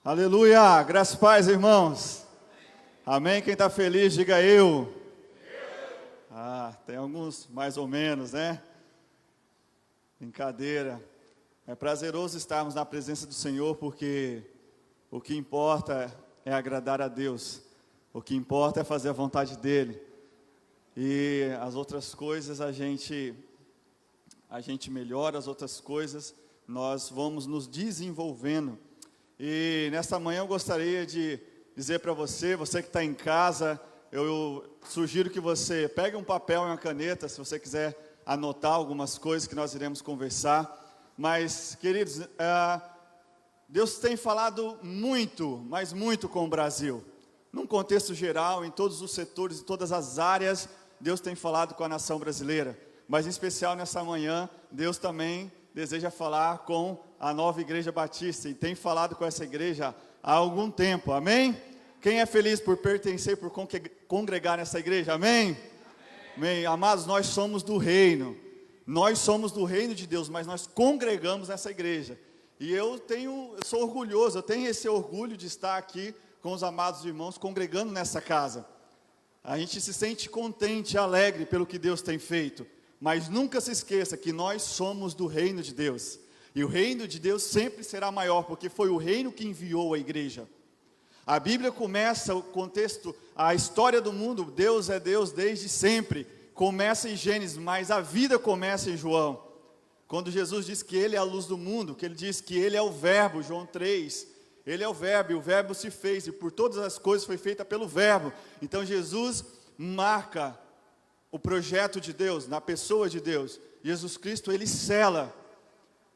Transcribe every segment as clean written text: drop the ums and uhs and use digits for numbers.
Aleluia, graças e paz, irmãos. Amém, quem está feliz, diga eu. Tem alguns mais ou menos, né? Brincadeira. É prazeroso estarmos na presença do Senhor, porque o que importa é agradar a Deus. O que importa é fazer a vontade dEle. E as outras coisas a gente melhora, as outras coisas nós vamos nos desenvolvendo. E nesta manhã eu gostaria de dizer para você que está em casa, eu sugiro que você pegue um papel e uma caneta, se você quiser anotar algumas coisas que nós iremos conversar. Mas, queridos, Deus tem falado muito, mas muito com o Brasil. Num contexto geral, em todos os setores, em todas as áreas, Deus tem falado com a nação brasileira. Mas, em especial, nessa manhã, Deus também deseja falar com a Nova Igreja Batista, e tem falado com essa igreja há algum tempo, amém? Quem é feliz por pertencer, por congregar nessa igreja, amém? Amém. Amados, nós somos do reino de Deus, mas nós congregamos nessa igreja, e eu sou orgulhoso, eu tenho esse orgulho de estar aqui com os amados irmãos, congregando nessa casa. A gente se sente contente, alegre pelo que Deus tem feito, mas nunca se esqueça que nós somos do reino de Deus, e o reino de Deus sempre será maior, porque foi o reino que enviou a igreja. A Bíblia começa o contexto, a história do mundo, Deus é Deus desde sempre, começa em Gênesis, mas a vida começa em João. Quando Jesus diz que Ele é a luz do mundo, que Ele diz que Ele é o verbo, João 3, Ele é o verbo, e o verbo se fez, e por todas as coisas foi feita pelo verbo. Então Jesus marca o projeto de Deus, na pessoa de Deus. Jesus Cristo, Ele sela.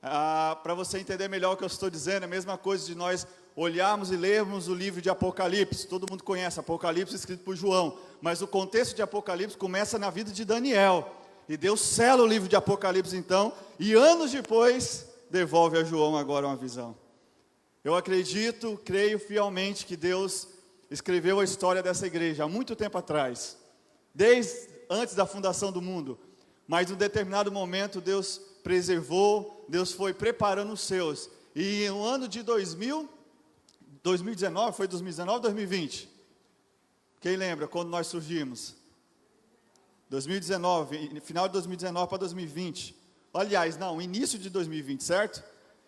Para você entender melhor o que eu estou dizendo, é a mesma coisa de nós olharmos e lermos o livro de Apocalipse. Todo mundo conhece Apocalipse, escrito por João, mas o contexto de Apocalipse começa na vida de Daniel, e Deus sela o livro de Apocalipse então, e anos depois, devolve a João agora uma visão. Eu creio fielmente que Deus escreveu a história dessa igreja há muito tempo atrás, desde antes da fundação do mundo, mas em um determinado momento Deus preservou, Deus foi preparando os seus, e no ano de 2019, foi 2019 ou 2020? Quem lembra quando nós surgimos? 2019, final de 2019 para 2020, aliás, não, início de 2020, certo?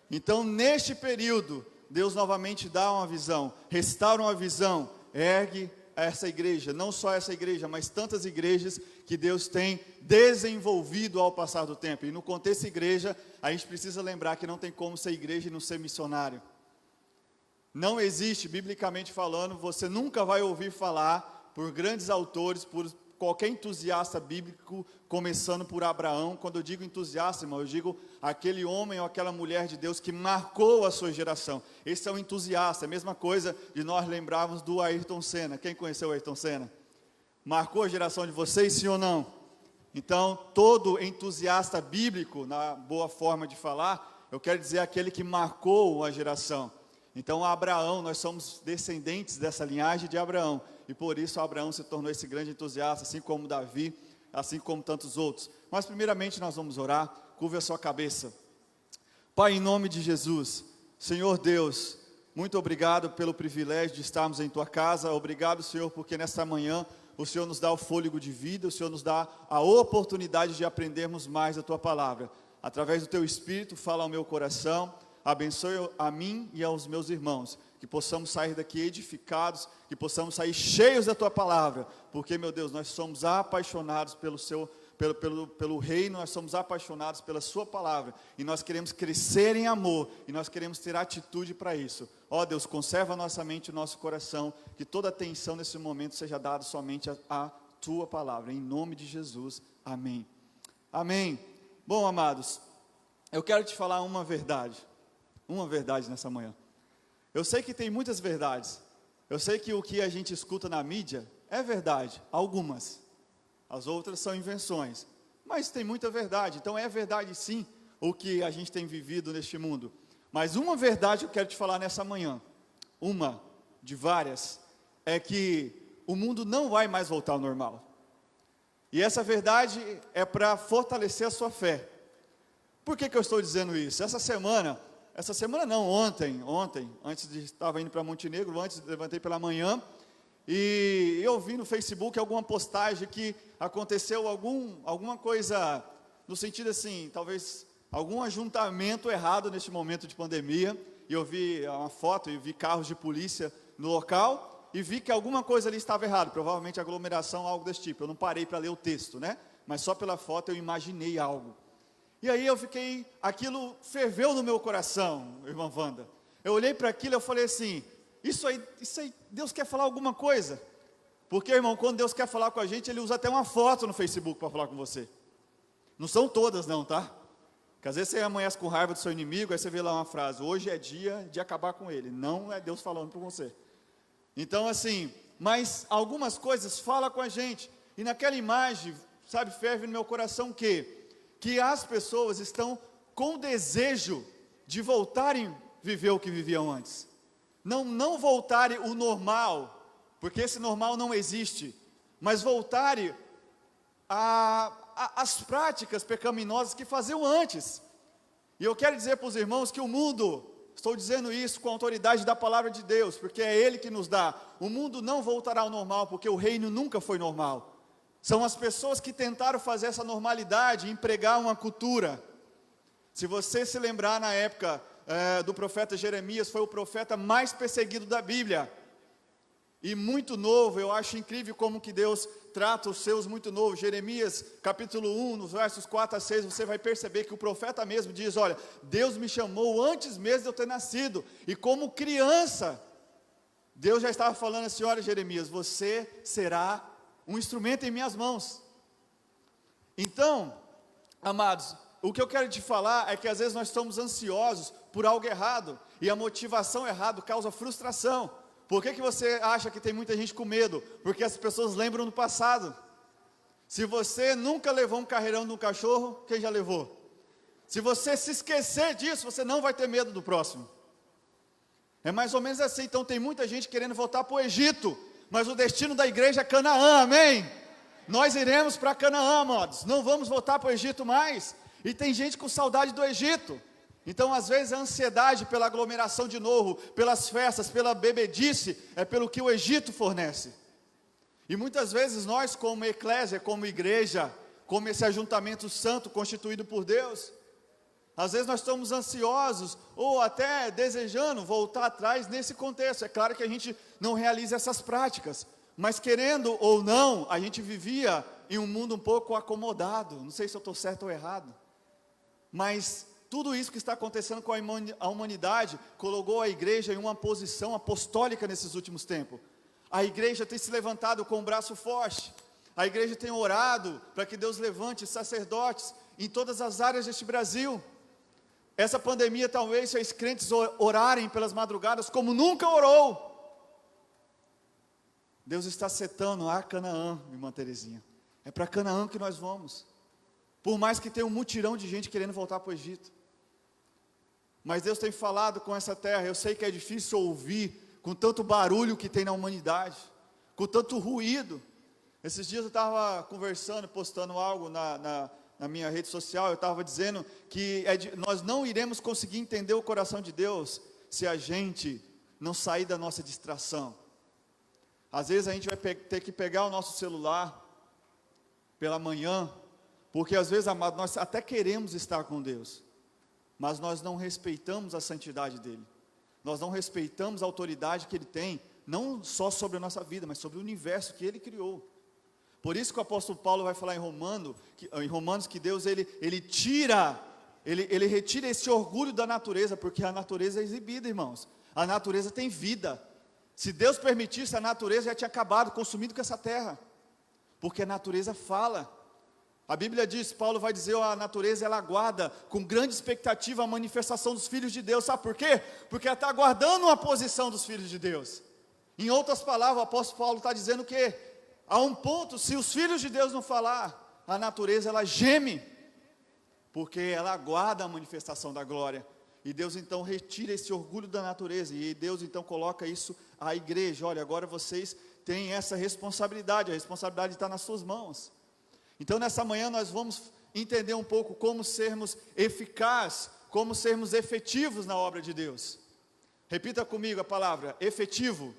Então neste período, Deus novamente dá uma visão, restaura uma visão, ergue essa igreja, não só essa igreja, mas tantas igrejas que Deus tem desenvolvido ao passar do tempo. E no contexto igreja, a gente precisa lembrar que não tem como ser igreja e não ser missionário. Não existe, biblicamente falando, você nunca vai ouvir falar por grandes autores, por qualquer entusiasta bíblico, começando por Abraão. Quando eu digo entusiasta, irmão, eu digo aquele homem ou aquela mulher de Deus que marcou a sua geração. Esse é o entusiasta, é a mesma coisa de nós lembrarmos do Ayrton Senna. Quem conheceu o Ayrton Senna? Marcou a geração de vocês, sim ou não? Então, todo entusiasta bíblico, na boa forma de falar, eu quero dizer aquele que marcou a geração. Então, Abraão, nós somos descendentes dessa linhagem de Abraão, e por isso Abraão se tornou esse grande entusiasta, assim como Davi, assim como tantos outros. Mas primeiramente nós vamos orar. Curve a sua cabeça. Pai, em nome de Jesus, Senhor Deus, muito obrigado pelo privilégio de estarmos em Tua casa. Obrigado, Senhor, porque nesta manhã o Senhor nos dá o fôlego de vida, o Senhor nos dá a oportunidade de aprendermos mais a Tua palavra. Através do Teu Espírito, fala ao meu coração, abençoe a mim e aos meus irmãos, que possamos sair daqui edificados, que possamos sair cheios da Tua palavra, porque, meu Deus, nós somos apaixonados pelo reino, nós somos apaixonados pela Sua palavra, e nós queremos crescer em amor, e nós queremos ter atitude para isso. Ó Deus, conserva a nossa mente e o nosso coração, que toda atenção nesse momento seja dada somente à Tua palavra, em nome de Jesus, amém. Amém. Bom, amados, eu quero te falar uma verdade nessa manhã. Eu sei que tem muitas verdades, eu sei que o que a gente escuta na mídia é verdade, algumas, as outras são invenções, mas tem muita verdade, então é verdade sim o que a gente tem vivido neste mundo. Mas uma verdade eu quero te falar nessa manhã, uma de várias, é que o mundo não vai mais voltar ao normal. E essa verdade é para fortalecer a sua fé. Por que eu estou dizendo isso? Essa semana essa semana não, ontem, antes de estava indo para Montenegro, antes levantei pela manhã, e eu vi no Facebook alguma postagem que aconteceu alguma coisa, no sentido assim, talvez algum ajuntamento errado neste momento de pandemia, e eu vi uma foto, e vi carros de polícia no local, e vi que alguma coisa ali estava errada, provavelmente aglomeração, algo desse tipo. Eu não parei para ler o texto, né? Mas só pela foto eu imaginei algo. E aí aquilo ferveu no meu coração, irmã Wanda. Eu olhei para aquilo e eu falei assim, isso aí, Deus quer falar alguma coisa. Porque, irmão, quando Deus quer falar com a gente, Ele usa até uma foto no Facebook para falar com você. Não são todas não, tá? Porque às vezes você amanhece com raiva do seu inimigo, aí você vê lá uma frase, hoje é dia de acabar com ele. Não é Deus falando para você. Então assim, mas algumas coisas falam com a gente. E naquela imagem, sabe, ferve no meu coração que as pessoas estão com desejo de voltarem a viver o que viviam antes. Não voltarem o normal, porque esse normal não existe, mas voltarem às práticas pecaminosas que faziam antes. E eu quero dizer para os irmãos que o mundo, estou dizendo isso com a autoridade da palavra de Deus, porque é Ele que nos dá. O mundo não voltará ao normal, porque o reino nunca foi normal. São as pessoas que tentaram fazer essa normalidade, empregar uma cultura. Se você se lembrar na época do profeta Jeremias, foi o profeta mais perseguido da Bíblia. E muito novo, eu acho incrível como que Deus trata os seus muito novos. Jeremias capítulo 1, nos versos 4 a 6, você vai perceber que o profeta mesmo diz, olha, Deus me chamou antes mesmo de eu ter nascido. E como criança, Deus já estava falando assim, olha Jeremias, você será um instrumento em minhas mãos. Então, amados, o que eu quero te falar é que às vezes nós estamos ansiosos por algo errado, e a motivação errada causa frustração. Por que você acha que tem muita gente com medo? Porque as pessoas lembram do passado. Se você nunca levou um carreirão no cachorro, quem já levou? Se você se esquecer disso, você não vai ter medo do próximo. É mais ou menos assim. Então tem muita gente querendo voltar para o Egito, mas o destino da igreja é Canaã, amém? Nós iremos para Canaã, amados, não vamos voltar para o Egito mais. E tem gente com saudade do Egito. Então às vezes a ansiedade pela aglomeração de novo, pelas festas, pela bebedice, é pelo que o Egito fornece. E muitas vezes nós como eclésia, como igreja, como esse ajuntamento santo constituído por Deus, às vezes nós estamos ansiosos ou até desejando voltar atrás nesse contexto. É claro que a gente não realiza essas práticas, mas querendo ou não, a gente vivia em um mundo um pouco acomodado. Não sei se eu estou certo ou errado, mas tudo isso que está acontecendo com a humanidade colocou a igreja em uma posição apostólica nesses últimos tempos. A igreja tem se levantado com o braço forte. A igreja tem orado para que Deus levante sacerdotes em todas as áreas deste Brasil. Essa pandemia talvez fez crentes orarem pelas madrugadas como nunca orou. Deus está setando a Canaã, irmã Terezinha. É para Canaã que nós vamos. Por mais que tenha um mutirão de gente querendo voltar para o Egito. Mas Deus tem falado com essa terra. Eu sei que é difícil ouvir, com tanto barulho que tem na humanidade, com tanto ruído. Esses dias eu estava conversando, postando algo na minha rede social. Eu estava dizendo que nós não iremos conseguir entender o coração de Deus se a gente não sair da nossa distração. Às vezes a gente vai ter que pegar o nosso celular pela manhã, porque às vezes, amado, nós até queremos estar com Deus, mas nós não respeitamos a santidade dEle. Nós não respeitamos a autoridade que Ele tem, não só sobre a nossa vida, mas sobre o universo que Ele criou. Por isso que o apóstolo Paulo vai falar em Romanos que Deus, ele retira esse orgulho da natureza, porque a natureza é exibida, irmãos. A natureza tem vida. Se Deus permitisse, a natureza já tinha acabado, consumido com essa terra. Porque a natureza fala. A Bíblia diz, Paulo vai dizer, a natureza ela aguarda com grande expectativa a manifestação dos filhos de Deus. Sabe por quê? Porque ela está aguardando uma posição dos filhos de Deus. Em outras palavras, o apóstolo Paulo está dizendo que a um ponto, se os filhos de Deus não falar, a natureza ela geme, porque ela aguarda a manifestação da glória. E Deus então retira esse orgulho da natureza, e Deus então coloca isso à igreja. Olha, agora vocês têm essa responsabilidade, a responsabilidade está nas suas mãos. Então nessa manhã nós vamos entender um pouco como sermos eficazes como sermos efetivos na obra de Deus. Repita comigo a palavra, efetivo.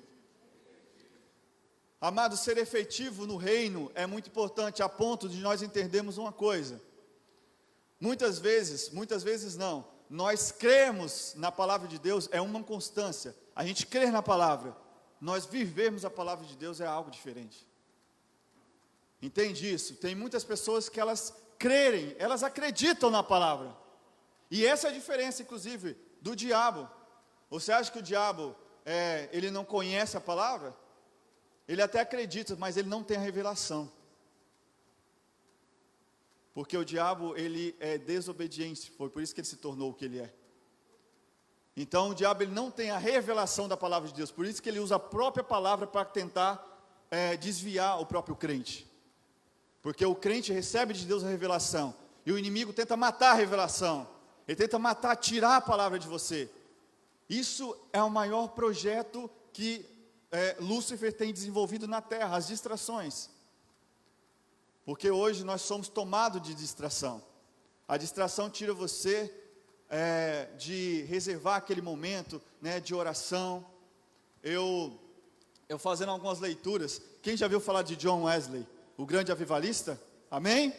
Amado, ser efetivo no reino é muito importante, a ponto de nós entendermos uma coisa. Muitas vezes não, nós cremos na palavra de Deus é uma constância. A gente crer na palavra, nós vivermos a palavra de Deus é algo diferente. Entende isso? Tem muitas pessoas que elas crerem, elas acreditam na palavra. E essa é a diferença, inclusive, do diabo. Você acha que o diabo, ele não conhece a palavra? Ele até acredita, mas ele não tem a revelação. Porque o diabo, ele é desobediente, foi por isso que ele se tornou o que ele é. Então o diabo, ele não tem a revelação da palavra de Deus, por isso que ele usa a própria palavra para tentar desviar o próprio crente. Porque o crente recebe de Deus a revelação, e o inimigo tenta matar a revelação, ele tenta matar, tirar a palavra de você. Isso é o maior projeto que Lúcifer tem desenvolvido na terra, as distrações. Porque hoje nós somos tomados de distração. A distração tira você de reservar aquele momento, né, de oração. Eu fazendo algumas leituras, quem já viu falar de John Wesley, o grande avivalista? Amém?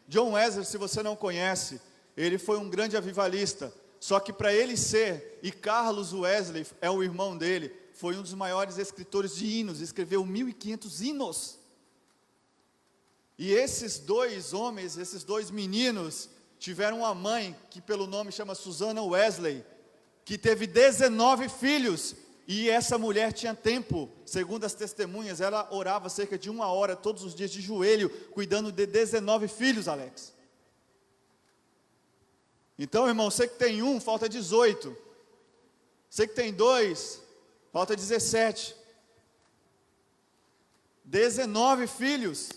John Wesley, se você não conhece, ele foi um grande avivalista. Só que para ele ser, e Carlos Wesley é o irmão dele, foi um dos maiores escritores de hinos, escreveu 1.500 hinos. E esses dois homens, esses dois meninos, tiveram uma mãe, que pelo nome chama Susana Wesley, que teve 19 filhos, e essa mulher tinha tempo, segundo as testemunhas, ela orava cerca de 1 hora, todos os dias de joelho, cuidando de 19 filhos, Alex. Então, irmão, você que tem 1, falta 18, você que tem 2, falta 17, 19 filhos,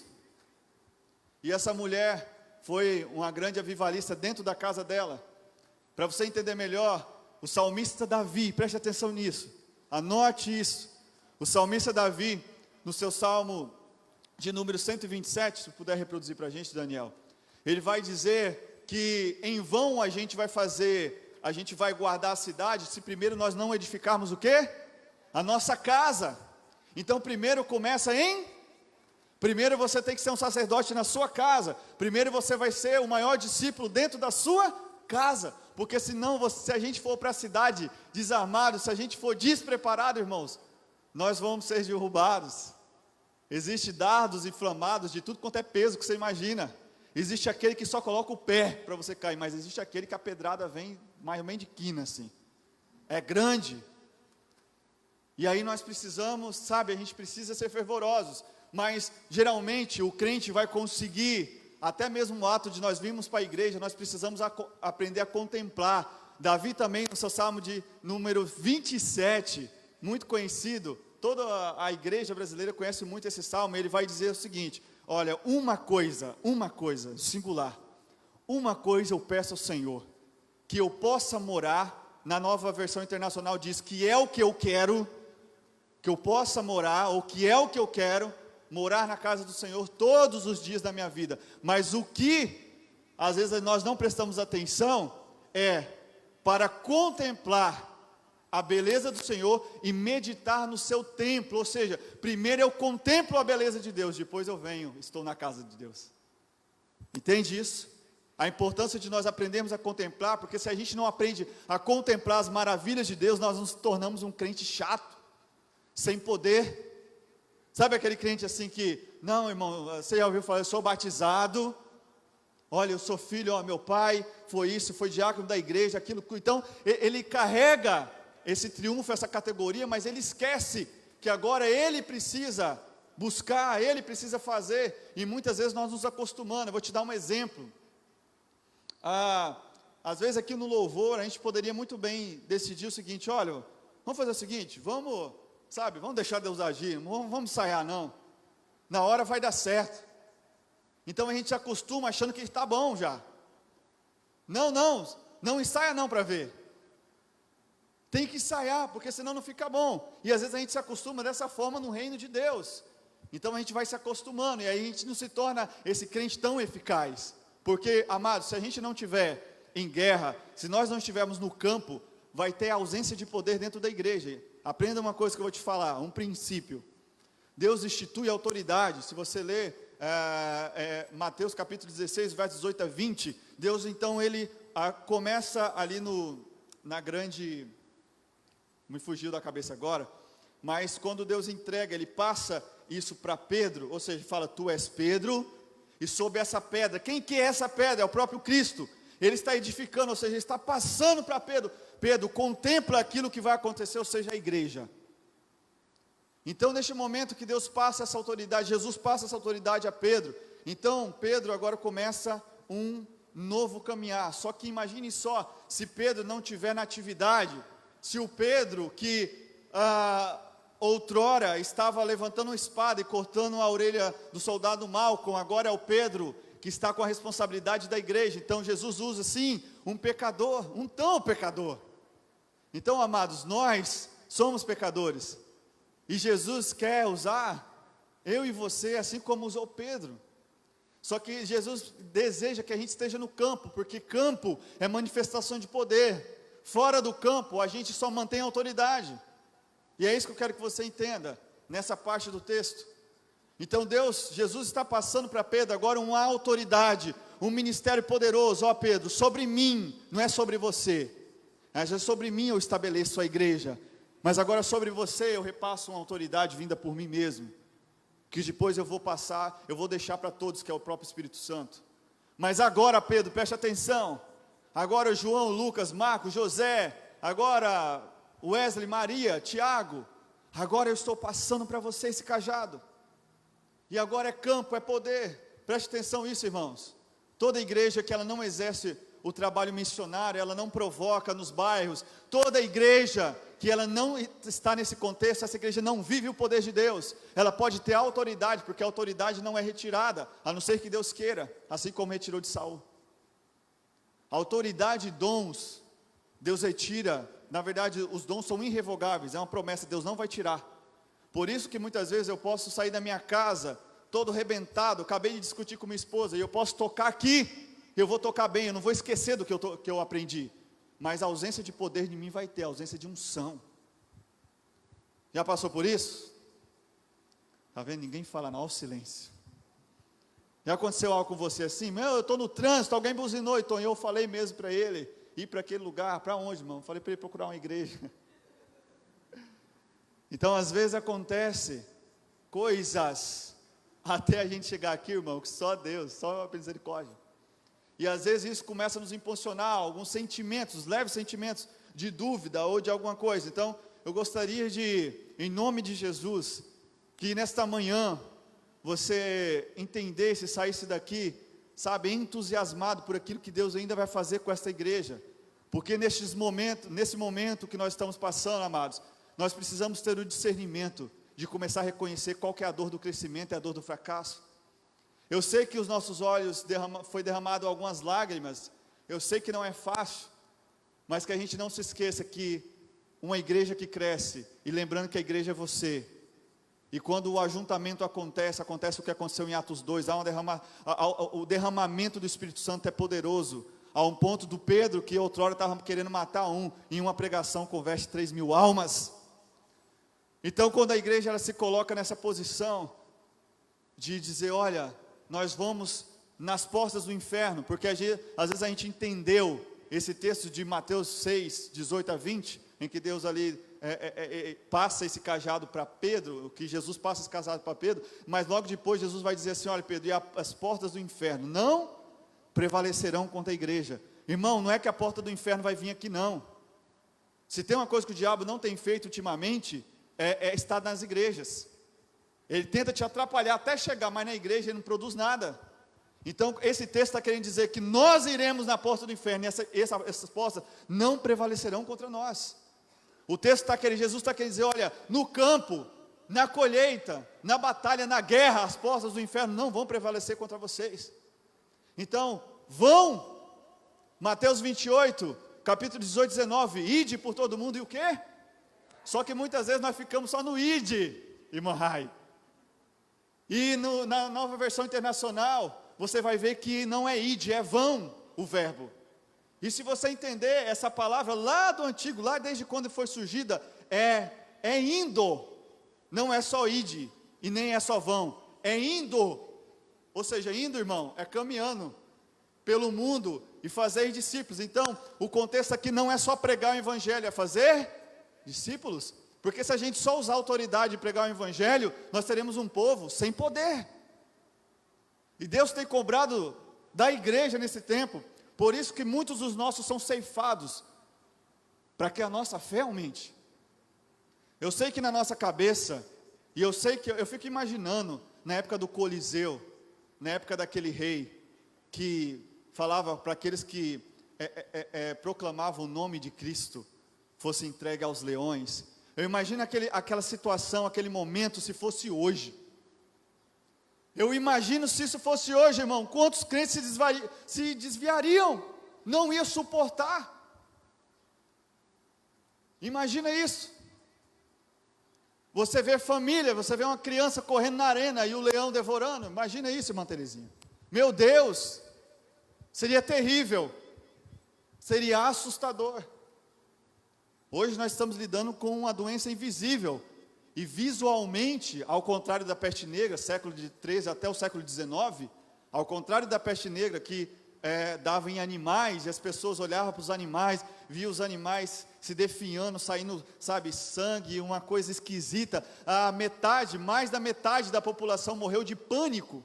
e essa mulher foi uma grande avivalista dentro da casa dela. Para você entender melhor, o salmista Davi, preste atenção nisso, anote isso, o salmista Davi, no seu salmo de número 127, se puder reproduzir para a gente, Daniel, ele vai dizer que em vão a gente vai guardar a cidade, se primeiro nós não edificarmos o quê? A nossa casa. Então primeiro primeiro você tem que ser um sacerdote na sua casa, primeiro você vai ser o maior discípulo dentro da sua casa, porque senão, se a gente for para a cidade desarmado, se a gente for despreparado, irmãos, nós vamos ser derrubados. Existem dardos inflamados de tudo quanto é peso que você imagina. Existe aquele que só coloca o pé para você cair, mas existe aquele que a pedrada vem mais ou menos de quina assim, é grande. E aí nós precisamos, a gente precisa ser fervorosos, mas geralmente o crente vai conseguir, até mesmo o ato de nós virmos para a igreja, nós precisamos aprender a contemplar. Davi também, no seu salmo de número 27, muito conhecido, toda a igreja brasileira conhece muito esse salmo, ele vai dizer o seguinte: olha, uma coisa, singular, uma coisa eu peço ao Senhor, que eu possa morar, na Nova Versão Internacional diz que é o que eu quero, que eu possa morar, ou que é o que eu quero, morar na casa do Senhor todos os dias da minha vida. Mas o que, às vezes nós não prestamos atenção, é para contemplar a beleza do Senhor e meditar no seu templo, ou seja, primeiro eu contemplo a beleza de Deus, depois eu estou na casa de Deus. Entende isso? A importância de nós aprendermos a contemplar, porque se a gente não aprende a contemplar as maravilhas de Deus, nós nos tornamos um crente chato, sem poder. Sabe aquele crente assim que, não, irmão, você já ouviu falar, eu sou batizado, olha, eu sou filho, meu pai foi isso, foi diácono da igreja, aquilo. Então, ele carrega esse triunfo, essa categoria, mas ele esquece que agora ele precisa buscar, ele precisa fazer, e muitas vezes nós nos acostumamos. Eu vou te dar um exemplo. Às vezes aqui no louvor, a gente poderia muito bem decidir o seguinte: olha, vamos fazer o seguinte, vamos deixar Deus agir, não vamos ensaiar não, na hora vai dar certo. Então a gente se acostuma achando que está bom já. Não ensaia não para ver. Tem que ensaiar, porque senão não fica bom. E às vezes a gente se acostuma dessa forma no reino de Deus. Então a gente vai se acostumando, e aí a gente não se torna esse crente tão eficaz. Porque, amados, se a gente não tiver em guerra, se nós não estivermos no campo, vai ter ausência de poder dentro da igreja. Aprenda uma coisa que eu vou te falar, um princípio. Deus institui autoridade. Se você ler Mateus capítulo 16, versos 18 a 20, Deus então ele começa ali na grande, me fugiu da cabeça agora, mas quando Deus entrega, ele passa isso para Pedro, ou seja, fala, tu és Pedro, e sob essa pedra, quem que é essa pedra? É o próprio Cristo. Ele está edificando, ou seja, ele está passando para Pedro. Pedro, contempla aquilo que vai acontecer, ou seja, a igreja. Então, neste momento que Deus passa essa autoridade, Jesus passa essa autoridade a Pedro. Então, Pedro agora começa um novo caminhar. Só que imagine só, se Pedro não tiver na atividade, se o Pedro que outrora estava levantando uma espada e cortando a orelha do soldado Malcolm, agora é o Pedro que está com a responsabilidade da igreja. Então Jesus usa sim um pecador, um tão pecador. Então, amados, nós somos pecadores, e Jesus quer usar eu e você, assim como usou Pedro. Só que Jesus deseja que a gente esteja no campo, porque campo é manifestação de poder. Fora do campo, a gente só mantém a autoridade. E é isso que eu quero que você entenda, nessa parte do texto. Então Jesus está passando para Pedro agora uma autoridade, um ministério poderoso. Ó Pedro, sobre mim, não é sobre você. Mas é sobre mim eu estabeleço a igreja. Mas agora sobre você eu repasso uma autoridade vinda por mim mesmo, que depois eu vou deixar para todos, que é o próprio Espírito Santo. Mas agora, Pedro, preste atenção. Agora João, Lucas, Marcos, José, agora Wesley, Maria, Tiago, agora eu estou passando para você esse cajado. E agora é campo, é poder. Preste atenção nisso, irmãos. Toda igreja que ela não exerce o trabalho missionário, ela não provoca nos bairros, toda igreja que ela não está nesse contexto, essa igreja não vive o poder de Deus. Ela pode ter autoridade, porque a autoridade não é retirada, a não ser que Deus queira, assim como retirou de Saul. A autoridade e dons, Deus retira. Na verdade, os dons são irrevogáveis, é uma promessa, Deus não vai tirar. Por isso que muitas vezes eu posso sair da minha casa, todo arrebentado, acabei de discutir com minha esposa, e eu posso tocar aqui, eu vou tocar bem, eu não vou esquecer do que eu aprendi. Mas a ausência de poder de mim vai ter, a ausência de unção. Já passou por isso? Está vendo? Ninguém fala não, ao silêncio. Já aconteceu algo com você assim? Eu estou no trânsito, alguém buzinou, então eu falei mesmo para ele, ir para aquele lugar. Para onde, irmão? Falei para ele procurar uma igreja. Então às vezes acontece coisas, até a gente chegar aqui, irmão, que só Deus, só a misericórdia. E às vezes isso começa a nos impulsionar, alguns sentimentos, leves sentimentos de dúvida ou de alguma coisa. Então, eu gostaria de, em nome de Jesus, que nesta manhã, você entendesse, saísse daqui, sabe, entusiasmado por aquilo que Deus ainda vai fazer com esta igreja. Porque nesse momento que nós estamos passando, amados, nós precisamos ter o discernimento de começar a reconhecer qual que é a dor do crescimento e a dor do fracasso. Eu sei que os nossos olhos foi derramado algumas lágrimas, eu sei que não é fácil, mas que a gente não se esqueça que uma igreja que cresce, e lembrando que a igreja é você, e quando o ajuntamento acontece o que aconteceu em Atos 2, o derramamento do Espírito Santo é poderoso, a um ponto do Pedro, que outrora estava querendo matar em uma pregação converte 3.000 almas. Então quando a igreja ela se coloca nessa posição, de dizer, olha, nós vamos nas portas do inferno, porque às vezes a gente entendeu esse texto de Mateus 6, 18 a 20, em que Deus ali passa esse cajado para Pedro, que Jesus passa esse cajado para Pedro, mas logo depois Jesus vai dizer assim, olha Pedro, e as portas do inferno não prevalecerão contra a igreja. Irmão, não é que a porta do inferno vai vir aqui não. Se tem uma coisa que o diabo não tem feito ultimamente, é estar nas igrejas. Ele tenta te atrapalhar até chegar, mas na igreja ele não produz nada. Então esse texto está querendo dizer que nós iremos na porta do inferno, e essas portas não prevalecerão contra nós. O texto está querendo, Jesus está querendo dizer, olha, no campo, na colheita, na batalha, na guerra, as portas do inferno não vão prevalecer contra vocês. Então, vão, Mateus 28, capítulo 18, 19, ide por todo mundo e o quê? Só que muitas vezes nós ficamos só no ide, irmão Rai. E na nova versão internacional, você vai ver que não é ide, é vão o verbo. E se você entender essa palavra lá do antigo, lá desde quando foi surgida, é indo, não é só ide, e nem é só vão, é indo, ou seja, indo, irmão, é caminhando pelo mundo e fazer discípulos. Então, o contexto aqui não é só pregar o evangelho, é fazer discípulos, porque se a gente só usar a autoridade de pregar o evangelho, nós teremos um povo sem poder, e Deus tem cobrado da igreja nesse tempo. Por isso que muitos dos nossos são ceifados, para que a nossa fé aumente. Eu sei que na nossa cabeça, e eu sei que eu fico imaginando, na época do Coliseu, na época daquele rei, que falava para aqueles que proclamavam o nome de Cristo, fosse entregue aos leões. Eu imagino aquela situação, aquele momento, se fosse hoje. Eu imagino se isso fosse hoje, irmão, quantos crentes se desviariam, não ia suportar. Imagina isso. Você vê família, você vê uma criança correndo na arena e o leão devorando. Imagina isso, irmã Terezinha. Meu Deus, seria terrível, seria assustador. Hoje nós estamos lidando com uma doença invisível, e visualmente, ao contrário da peste negra, século XIII até o século XIX, ao contrário da peste negra que dava em animais, e as pessoas olhavam para os animais, viam os animais se definhando, saindo, sabe, sangue, uma coisa esquisita. Mais da metade da população morreu de pânico.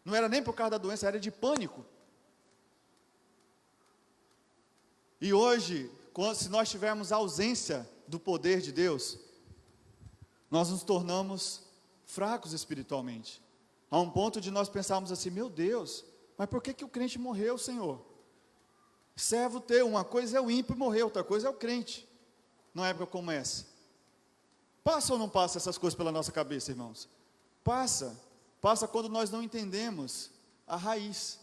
Não era nem por causa da doença, era de pânico. E hoje, se nós tivermos ausência do poder de Deus, nós nos tornamos fracos espiritualmente, a um ponto de nós pensarmos assim: meu Deus, mas por que o crente morreu, Senhor? Servo teu, uma coisa é o ímpio morrer, outra coisa é o crente, numa época como essa. Passa ou não passa essas coisas pela nossa cabeça, irmãos? Passa quando nós não entendemos a raiz,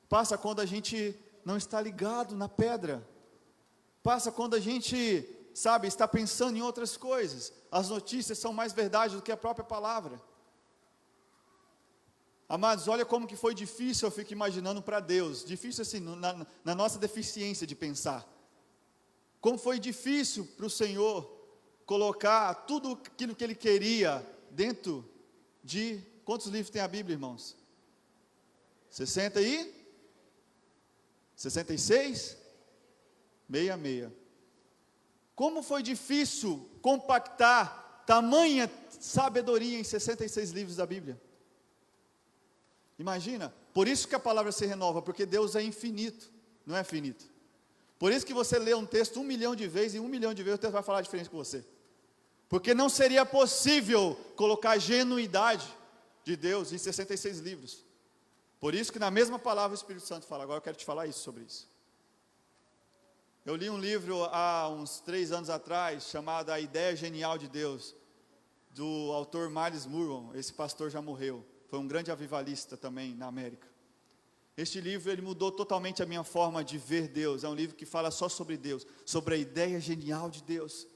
passa quando a gente não está ligado na pedra, passa quando a gente, sabe, está pensando em outras coisas. As notícias são mais verdade do que a própria palavra. Amados, olha como que foi difícil, eu fico imaginando para Deus, difícil assim, na nossa deficiência de pensar, como foi difícil para o Senhor colocar tudo aquilo que Ele queria dentro de, quantos livros tem a Bíblia, irmãos? 66? 66? 66. Como foi difícil compactar tamanha sabedoria em 66 livros da Bíblia. Imagina, por isso que a palavra se renova, porque Deus é infinito, não é finito. Por isso que você lê um texto 1 milhão de vezes, e 1 milhão de vezes o texto vai falar diferente com você. Porque não seria possível colocar a genuidade de Deus em 66 livros. Por isso que na mesma palavra o Espírito Santo fala. Agora eu quero te falar sobre isso. Eu li um livro há uns 3 anos atrás, chamado A Ideia Genial de Deus, do autor Miles Monroe. Esse pastor já morreu, foi um grande avivalista também na América. Este livro, ele mudou totalmente a minha forma de ver Deus. É um livro que fala só sobre Deus, sobre a ideia genial de Deus,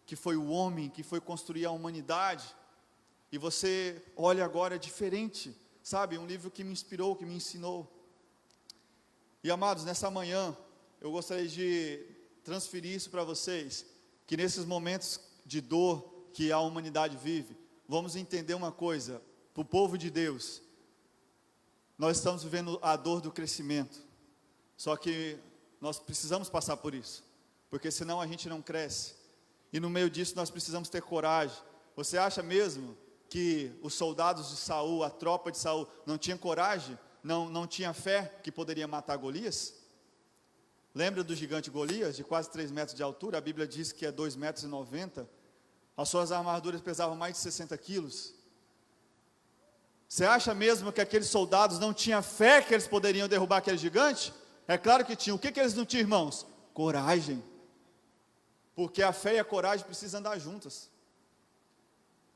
que foi o homem que foi construir a humanidade. E você olha agora diferente, sabe? Um livro que me inspirou, que me ensinou. E amados, nessa manhã, eu gostaria de transferir isso para vocês, que nesses momentos de dor que a humanidade vive, vamos entender uma coisa: para o povo de Deus, nós estamos vivendo a dor do crescimento, só que nós precisamos passar por isso, porque senão a gente não cresce, e no meio disso nós precisamos ter coragem. Você acha mesmo que os soldados de Saul, a tropa de Saul, não tinha coragem, não tinha fé que poderia matar Golias? Lembra do gigante Golias, de quase 3 metros de altura? A Bíblia diz que é 2,90 metros, as suas armaduras pesavam mais de 60 quilos. Você acha mesmo que aqueles soldados não tinham fé que eles poderiam derrubar aquele gigante? É claro que tinham. O que eles não tinham, irmãos? Coragem. Porque a fé e a coragem precisam andar juntas.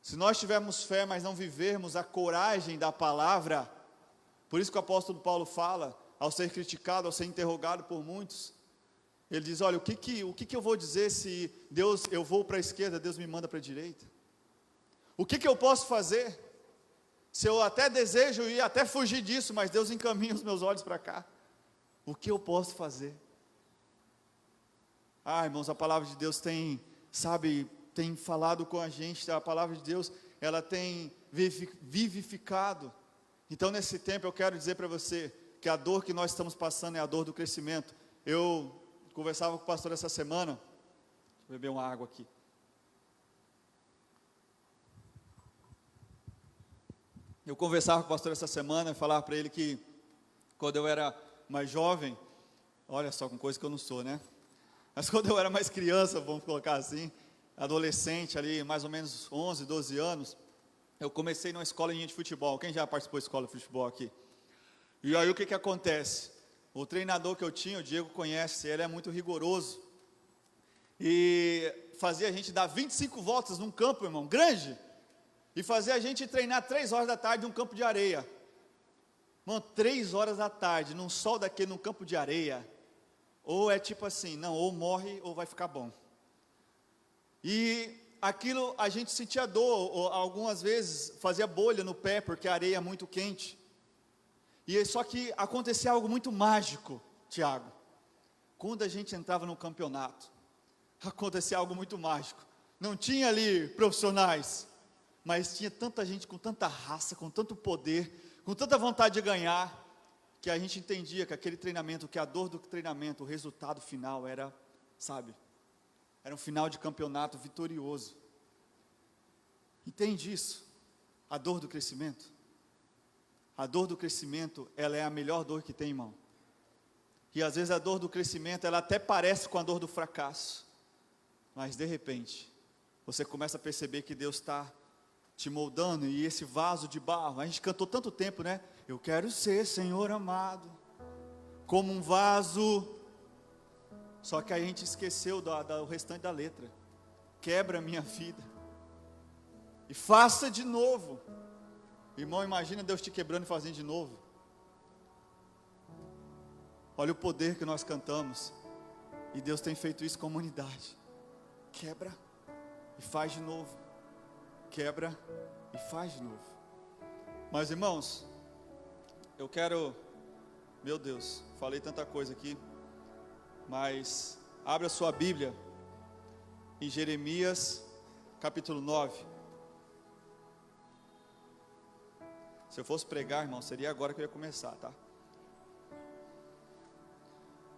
Se nós tivermos fé, mas não vivermos a coragem da palavra, por isso que o apóstolo Paulo fala, ao ser criticado, ao ser interrogado por muitos, ele diz: olha, o que eu vou dizer se Deus, eu vou para a esquerda, Deus me manda para a direita? O que eu posso fazer? Se eu até desejo ir, até fugir disso, mas Deus encaminha os meus olhos para cá. O que eu posso fazer? Irmãos, a palavra de Deus tem, tem falado com a gente, a palavra de Deus, ela tem vivificado. Então, nesse tempo, eu quero dizer para você que a dor que nós estamos passando é a dor do crescimento. Eu conversava com o pastor essa semana, deixa eu beber uma água aqui. Eu conversava com o pastor essa semana e falava para ele que, quando eu era mais jovem, olha só, com coisa que eu não sou, né? Mas quando eu era mais criança, vamos colocar assim, adolescente ali, mais ou menos 11, 12 anos, eu comecei numa escolinha de futebol. Quem já participou de escola de futebol aqui? E aí o que acontece? O treinador que eu tinha, o Diego conhece, ele é muito rigoroso. E fazia a gente dar 25 voltas num campo, irmão, grande. E fazia a gente treinar 3 horas da tarde num campo de areia. Mano, 3 horas da tarde, num sol daquele, num campo de areia. Ou é tipo assim, não, ou morre ou vai ficar bom. E aquilo a gente sentia dor, ou algumas vezes fazia bolha no pé, porque a areia é muito quente. E só que acontecia algo muito mágico, Tiago. Quando a gente entrava no campeonato, acontecia algo muito mágico. Não tinha ali profissionais, mas tinha tanta gente com tanta raça, com tanto poder, com tanta vontade de ganhar, que a gente entendia que aquele treinamento, que a dor do treinamento, o resultado final era, era um final de campeonato vitorioso. Entende isso? A dor do crescimento. A dor do crescimento, ela é a melhor dor que tem, irmão. E às vezes a dor do crescimento, ela até parece com a dor do fracasso. Mas de repente, você começa a perceber que Deus está te moldando, e esse vaso de barro, a gente cantou tanto tempo, né? Eu quero ser, Senhor amado, como um vaso. Só que a gente esqueceu do restante da letra. Quebra a minha vida e faça de novo. Irmão, imagina Deus te quebrando e fazendo de novo. Olha o poder que nós cantamos. E Deus tem feito isso com a humanidade. Quebra e faz de novo. Quebra e faz de novo. Mas irmãos, eu quero, meu Deus, falei tanta coisa aqui, mas abra sua Bíblia em Jeremias capítulo 9. Se eu fosse pregar, irmão, seria agora que eu ia começar, tá?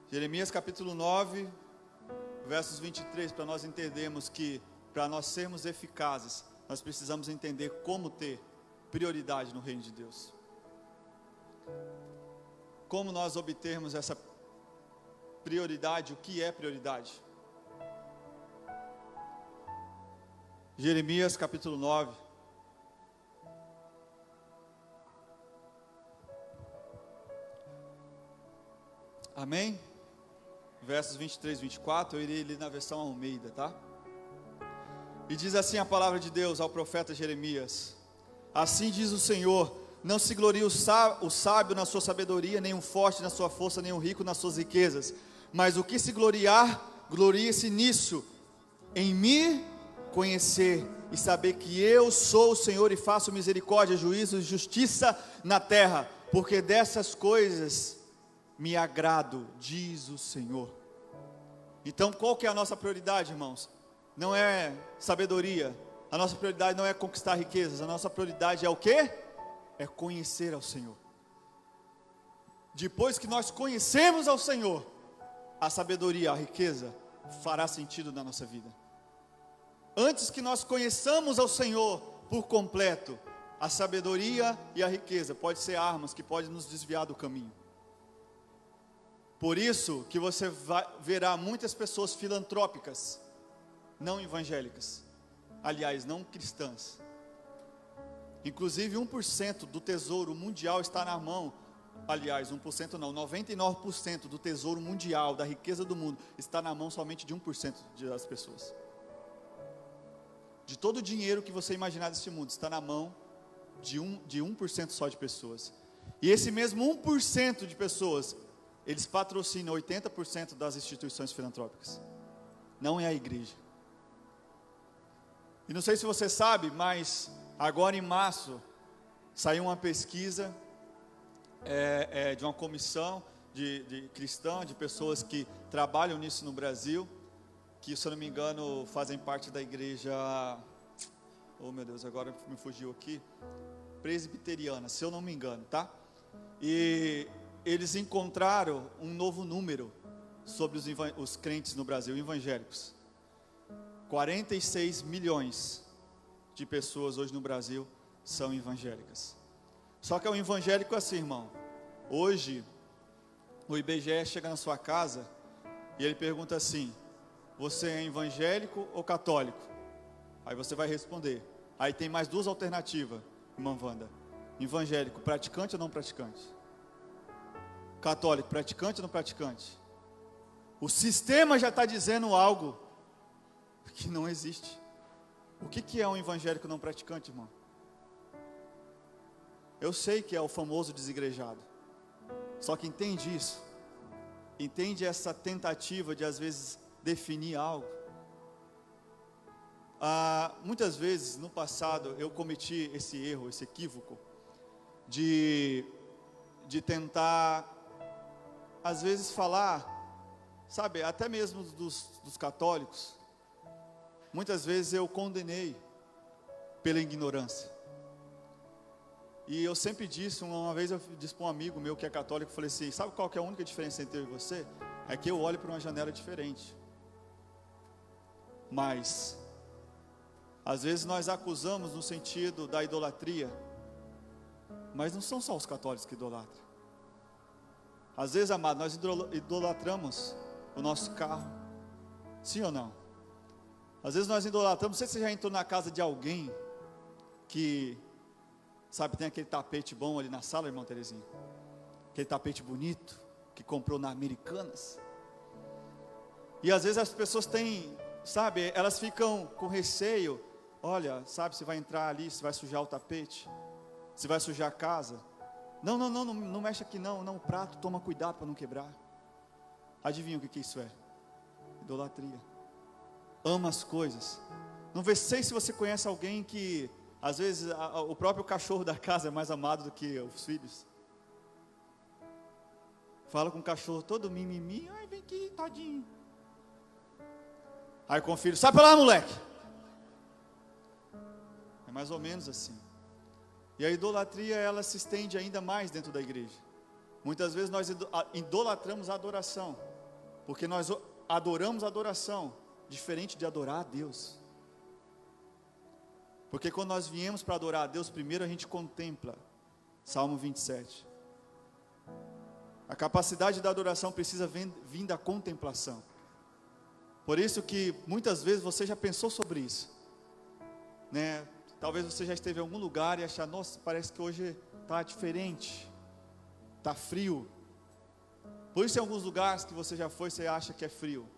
Jeremias capítulo 9, versos 23, para nós entendermos que, para nós sermos eficazes, nós precisamos entender como ter prioridade no reino de Deus. Como nós obtermos essa prioridade, o que é prioridade? Jeremias capítulo 9. Amém? Versos 23 e 24, eu irei ler na versão Almeida, tá? E diz assim a palavra de Deus ao profeta Jeremias: assim diz o Senhor: não se glorie o sábio na sua sabedoria, nem o forte na sua força, nem o rico nas suas riquezas, mas o que se gloriar, glorie-se nisso, em me conhecer e saber que eu sou o Senhor e faço misericórdia, juízo e justiça na terra, porque dessas coisas me agrado, diz o Senhor. Então qual que é a nossa prioridade, irmãos? Não é sabedoria, a nossa prioridade não é conquistar riquezas, a nossa prioridade é o quê? É conhecer ao Senhor. Depois que nós conhecemos ao Senhor, a sabedoria, a riqueza fará sentido na nossa vida. Antes que nós conheçamos ao Senhor por completo, a sabedoria e a riqueza pode ser armas que podem nos desviar do caminho. Por isso que você verá muitas pessoas filantrópicas, não evangélicas, aliás, não cristãs. Inclusive 1% do tesouro mundial está na mão, aliás, 1% não, 99% do tesouro mundial, da riqueza do mundo, está na mão somente de 1% das pessoas. De todo o dinheiro que você imaginar desse mundo, está na mão de 1% só de pessoas. E esse mesmo 1% de pessoas, eles patrocinam 80% das instituições filantrópicas. Não é a igreja. E não sei se você sabe, mas agora em março saiu uma pesquisa de uma comissão de cristã, de pessoas que trabalham nisso no Brasil, que, se eu não me engano, fazem parte da igreja, oh meu Deus, agora me fugiu aqui, presbiteriana, se eu não me engano, tá? E eles encontraram um novo número sobre os crentes no Brasil, evangélicos. 46 milhões de pessoas hoje no Brasil são evangélicas. Só que é um evangélico assim, irmão. Hoje, o IBGE chega na sua casa e ele pergunta assim: você é evangélico ou católico? Aí você vai responder. Aí tem mais duas alternativas, irmã Wanda: evangélico, praticante ou não praticante? Católico, praticante ou não praticante? O sistema já está dizendo algo que não existe. O que é um evangélico não praticante, irmão? Eu sei que é o famoso desigrejado. Só que entende isso? Entende essa tentativa de às vezes definir algo? Muitas vezes no passado eu cometi esse erro, esse equívoco de tentar às vezes falar, sabe, até mesmo dos católicos. Muitas vezes eu condenei pela ignorância. E eu sempre disse, uma vez eu disse para um amigo meu que é católico, eu falei assim: sabe qual que é a única diferença entre eu e você? É que eu olho para uma janela diferente. Mas às vezes nós acusamos no sentido da idolatria, mas não são só os católicos que idolatram. Às vezes, amado, nós idolatramos o nosso carro. Sim ou não? Às vezes nós idolatramos. Não sei se você já entrou na casa de alguém que, sabe, tem aquele tapete bom ali na sala, irmão Terezinha, aquele tapete bonito que comprou na Americanas. E às vezes as pessoas têm, sabe, elas ficam com receio. Olha, sabe, você vai entrar ali, você vai sujar o tapete, você vai sujar a casa. Não mexe aqui não, o prato, toma cuidado para não quebrar. Adivinha o que isso é? Idolatria. Ama as coisas. Não sei se você conhece alguém que, às vezes, o próprio cachorro da casa é mais amado do que os filhos. Fala com o cachorro todo mimimi: ai, vem aqui, tadinho. Aí com o filho: sai pra lá, moleque. É mais ou menos assim. E a idolatria, ela se estende ainda mais dentro da igreja. Muitas vezes nós idolatramos a adoração, porque nós adoramos a adoração, diferente de adorar a Deus. Porque quando nós viemos para adorar a Deus, primeiro a gente contempla. Salmo 27. A capacidade da adoração precisa vir da contemplação. Por isso que muitas vezes você já pensou sobre isso, né? Talvez você já esteve em algum lugar e achar: nossa, parece que hoje está diferente, está frio. Por isso em alguns lugares que você já foi, você acha que é frio,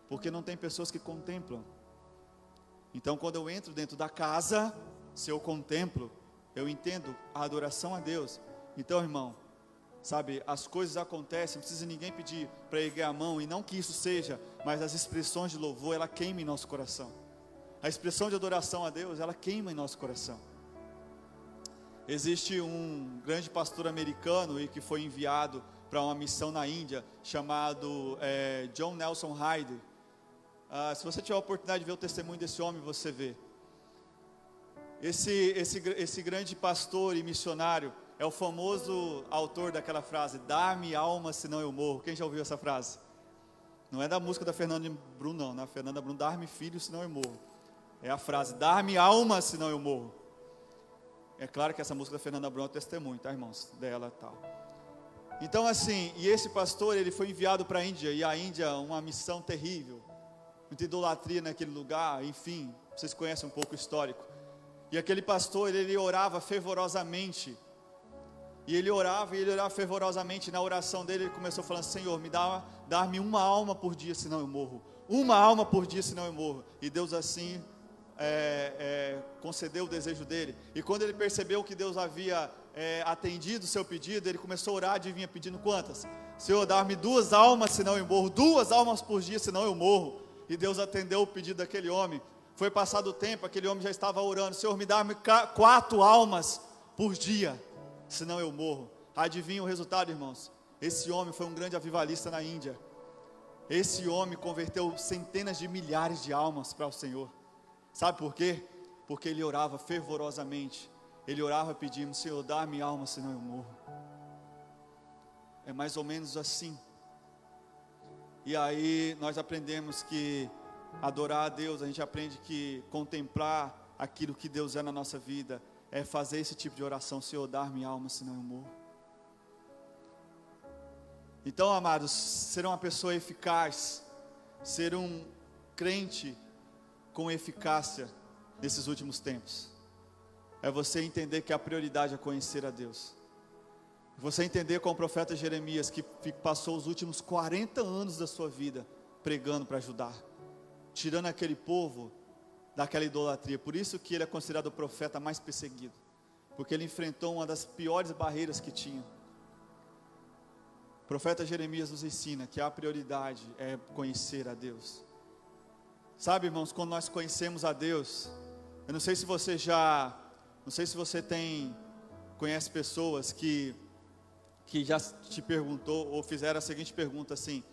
porque não tem pessoas que contemplam. Então quando eu entro dentro da casa, se eu contemplo, eu entendo a adoração a Deus. Então, irmão, sabe, as coisas acontecem, não precisa ninguém pedir para erguer a mão, e não que isso seja, mas as expressões de louvor, ela queima em nosso coração. A expressão de adoração a Deus, ela queima em nosso coração. Existe um grande pastor americano e que foi enviado para uma missão na Índia, chamado John Nelson Hyde. Se você tiver a oportunidade de ver o testemunho desse homem, você vê. Esse grande pastor e missionário é o famoso autor daquela frase: dá-me alma, senão eu morro. Quem já ouviu essa frase? Não é da música da Fernanda Brum, não. Na Fernanda Brum: dar-me filho, senão eu morro. É a frase: dar-me alma, senão eu morro. É claro que essa música da Fernanda Brum é o testemunho, tá, irmãos? Dela e tal. Então assim, e esse pastor, ele foi enviado para a Índia, e a Índia, uma missão terrível, muita idolatria naquele lugar, enfim, vocês conhecem um pouco o histórico. E aquele pastor, ele orava fervorosamente, e ele orava fervorosamente. Na oração dele, ele começou falando: Senhor, dá-me uma alma por dia, senão eu morro. Uma alma por dia, senão eu morro. E Deus assim concedeu o desejo dele. E quando ele percebeu que Deus havia atendido o seu pedido, ele começou a orar. Adivinha pedindo quantas? Senhor, dá-me 2 almas, senão eu morro. 2 almas por dia, senão eu morro. E Deus atendeu o pedido daquele homem. Foi passado o tempo, aquele homem já estava orando: Senhor, me dá 4 almas por dia, senão eu morro. Adivinha o resultado, irmãos? Esse homem foi um grande avivalista na Índia. Esse homem converteu centenas de milhares de almas para o Senhor. Sabe por quê? Porque ele orava fervorosamente. Ele orava pedindo: Senhor, dá minha alma, senão eu morro. É mais ou menos assim. E aí nós aprendemos que adorar a Deus, a gente aprende que contemplar aquilo que Deus é na nossa vida é fazer esse tipo de oração: Senhor, dá minha alma, senão eu morro. Então, amados, ser uma pessoa eficaz, ser um crente com eficácia nesses últimos tempos, é você entender que a prioridade é conhecer a Deus. Você entender com o profeta Jeremias, que passou os últimos 40 anos da sua vida pregando para ajudar, tirando aquele povo daquela idolatria. Por isso que ele é considerado o profeta mais perseguido, porque ele enfrentou uma das piores barreiras que tinha. O profeta Jeremias nos ensina que a prioridade é conhecer a Deus. Sabe, irmãos, quando nós conhecemos a Deus, eu não sei se você conhece pessoas que já te perguntou ou fizeram a seguinte pergunta assim: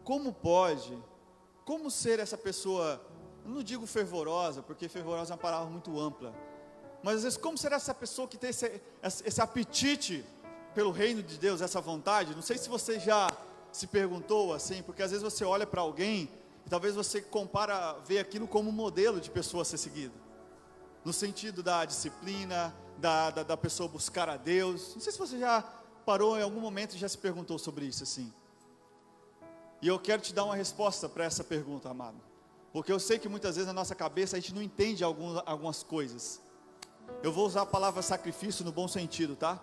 como ser essa pessoa, eu não digo fervorosa, porque fervorosa é uma palavra muito ampla, mas às vezes como ser essa pessoa que tem esse apetite pelo reino de Deus, essa vontade? Não sei se você já se perguntou assim, porque às vezes você olha para alguém e talvez você vê aquilo como um modelo de pessoa a ser seguida, no sentido da disciplina, da pessoa buscar a Deus. Não sei se você já parou em algum momento e já se perguntou sobre isso assim. E eu quero te dar uma resposta para essa pergunta, amado, porque eu sei que muitas vezes na nossa cabeça a gente não entende algumas coisas. Eu vou usar a palavra sacrifício no bom sentido, tá?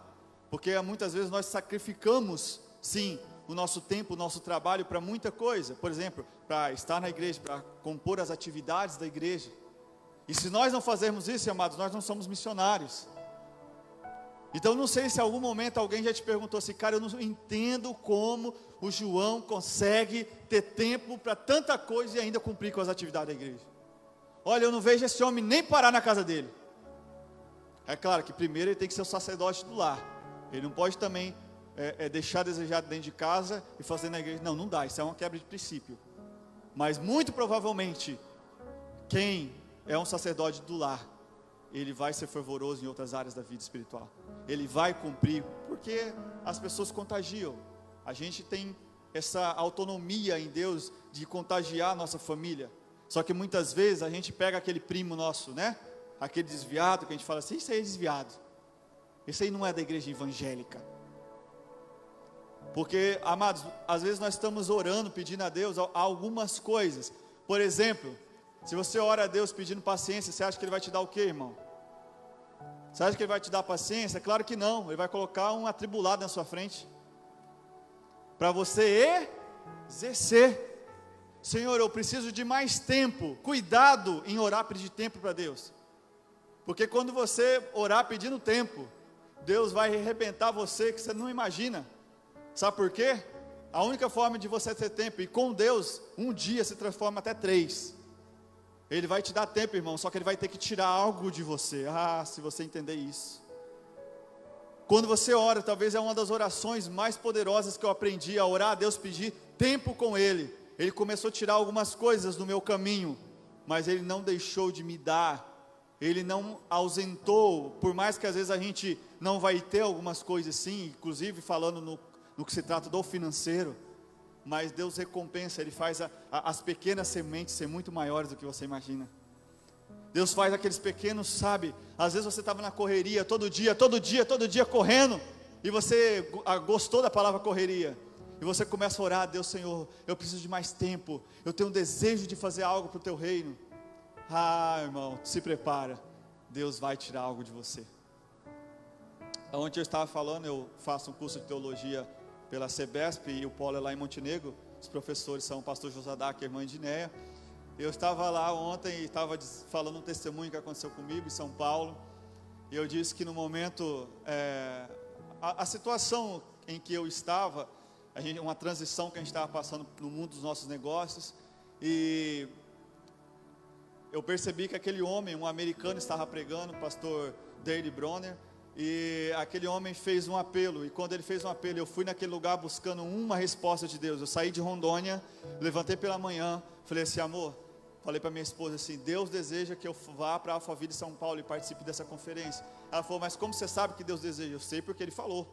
Porque muitas vezes nós sacrificamos, sim, o nosso tempo, o nosso trabalho para muita coisa. Por exemplo, para estar na igreja, para compor as atividades da igreja. E se nós não fazermos isso, amados, nós não somos missionários. Então não sei se em algum momento alguém já te perguntou assim: cara, eu não entendo como o João consegue ter tempo para tanta coisa e ainda cumprir com as atividades da igreja. Olha, eu não vejo esse homem nem parar na casa dele. É claro que primeiro ele tem que ser o sacerdote do lar. Ele não pode também deixar desejado dentro de casa e fazer na igreja. Não dá, isso é uma quebra de princípio. Mas muito provavelmente, quem é um sacerdote do lar, ele vai ser fervoroso em outras áreas da vida espiritual. Ele vai cumprir, porque as pessoas contagiam. A gente tem essa autonomia em Deus de contagiar a nossa família. Só que muitas vezes a gente pega aquele primo nosso, né? Aquele desviado, que a gente fala assim: isso aí é desviado. Esse aí não é da igreja evangélica. Porque, amados, às vezes nós estamos orando, pedindo a Deus algumas coisas. Por exemplo, se você ora a Deus pedindo paciência, você acha que Ele vai te dar o quê, irmão? Você acha que Ele vai te dar paciência? Claro que não. Ele vai colocar um atribulado na sua frente, para você exercer. Senhor, eu preciso de mais tempo. Cuidado em orar pedir tempo para Deus. Porque quando você orar pedindo tempo, Deus vai arrebentar você que você não imagina. Sabe por quê? A única forma de você ter tempo, e com Deus, um dia se transforma até 3. Ele vai te dar tempo, irmão, só que Ele vai ter que tirar algo de você. Se você entender isso. Quando você ora, talvez é uma das orações mais poderosas que eu aprendi a orar a Deus, pedir tempo com Ele. Ele começou a tirar algumas coisas do meu caminho, mas Ele não deixou de me dar. Ele não ausentou, por mais que às vezes a gente não vai ter algumas coisas sim, inclusive falando no que se trata do financeiro, mas Deus recompensa, Ele faz as pequenas sementes ser muito maiores do que você imagina. Deus faz aqueles pequenos, sabe, às vezes você estava na correria, todo dia correndo, e você gostou da palavra correria, e você começa a orar: Deus, Senhor, eu preciso de mais tempo, eu tenho um desejo de fazer algo para o Teu reino. Irmão, se prepara, Deus vai tirar algo de você. Ontem eu estava falando, eu faço um curso de teologia pela CEBESP, e o polo é lá em Montenegro. Os professores são o pastor Josadac e a irmã Edneia. Eu estava lá ontem e estava falando um testemunho que aconteceu comigo em São Paulo, e eu disse que no momento, a situação em que eu estava, uma transição que a gente estava passando no mundo dos nossos negócios, e eu percebi que aquele homem, um americano, estava pregando, o pastor Dale Bronner, E aquele homem fez um apelo, e quando ele fez um apelo, eu fui naquele lugar buscando uma resposta de Deus. Eu saí de Rondônia, levantei pela manhã, falei assim, amor, falei para minha esposa assim, Deus deseja que eu vá para a Alphaville São Paulo e participe dessa conferência. Ela falou, mas como você sabe que Deus deseja? Eu sei porque Ele falou.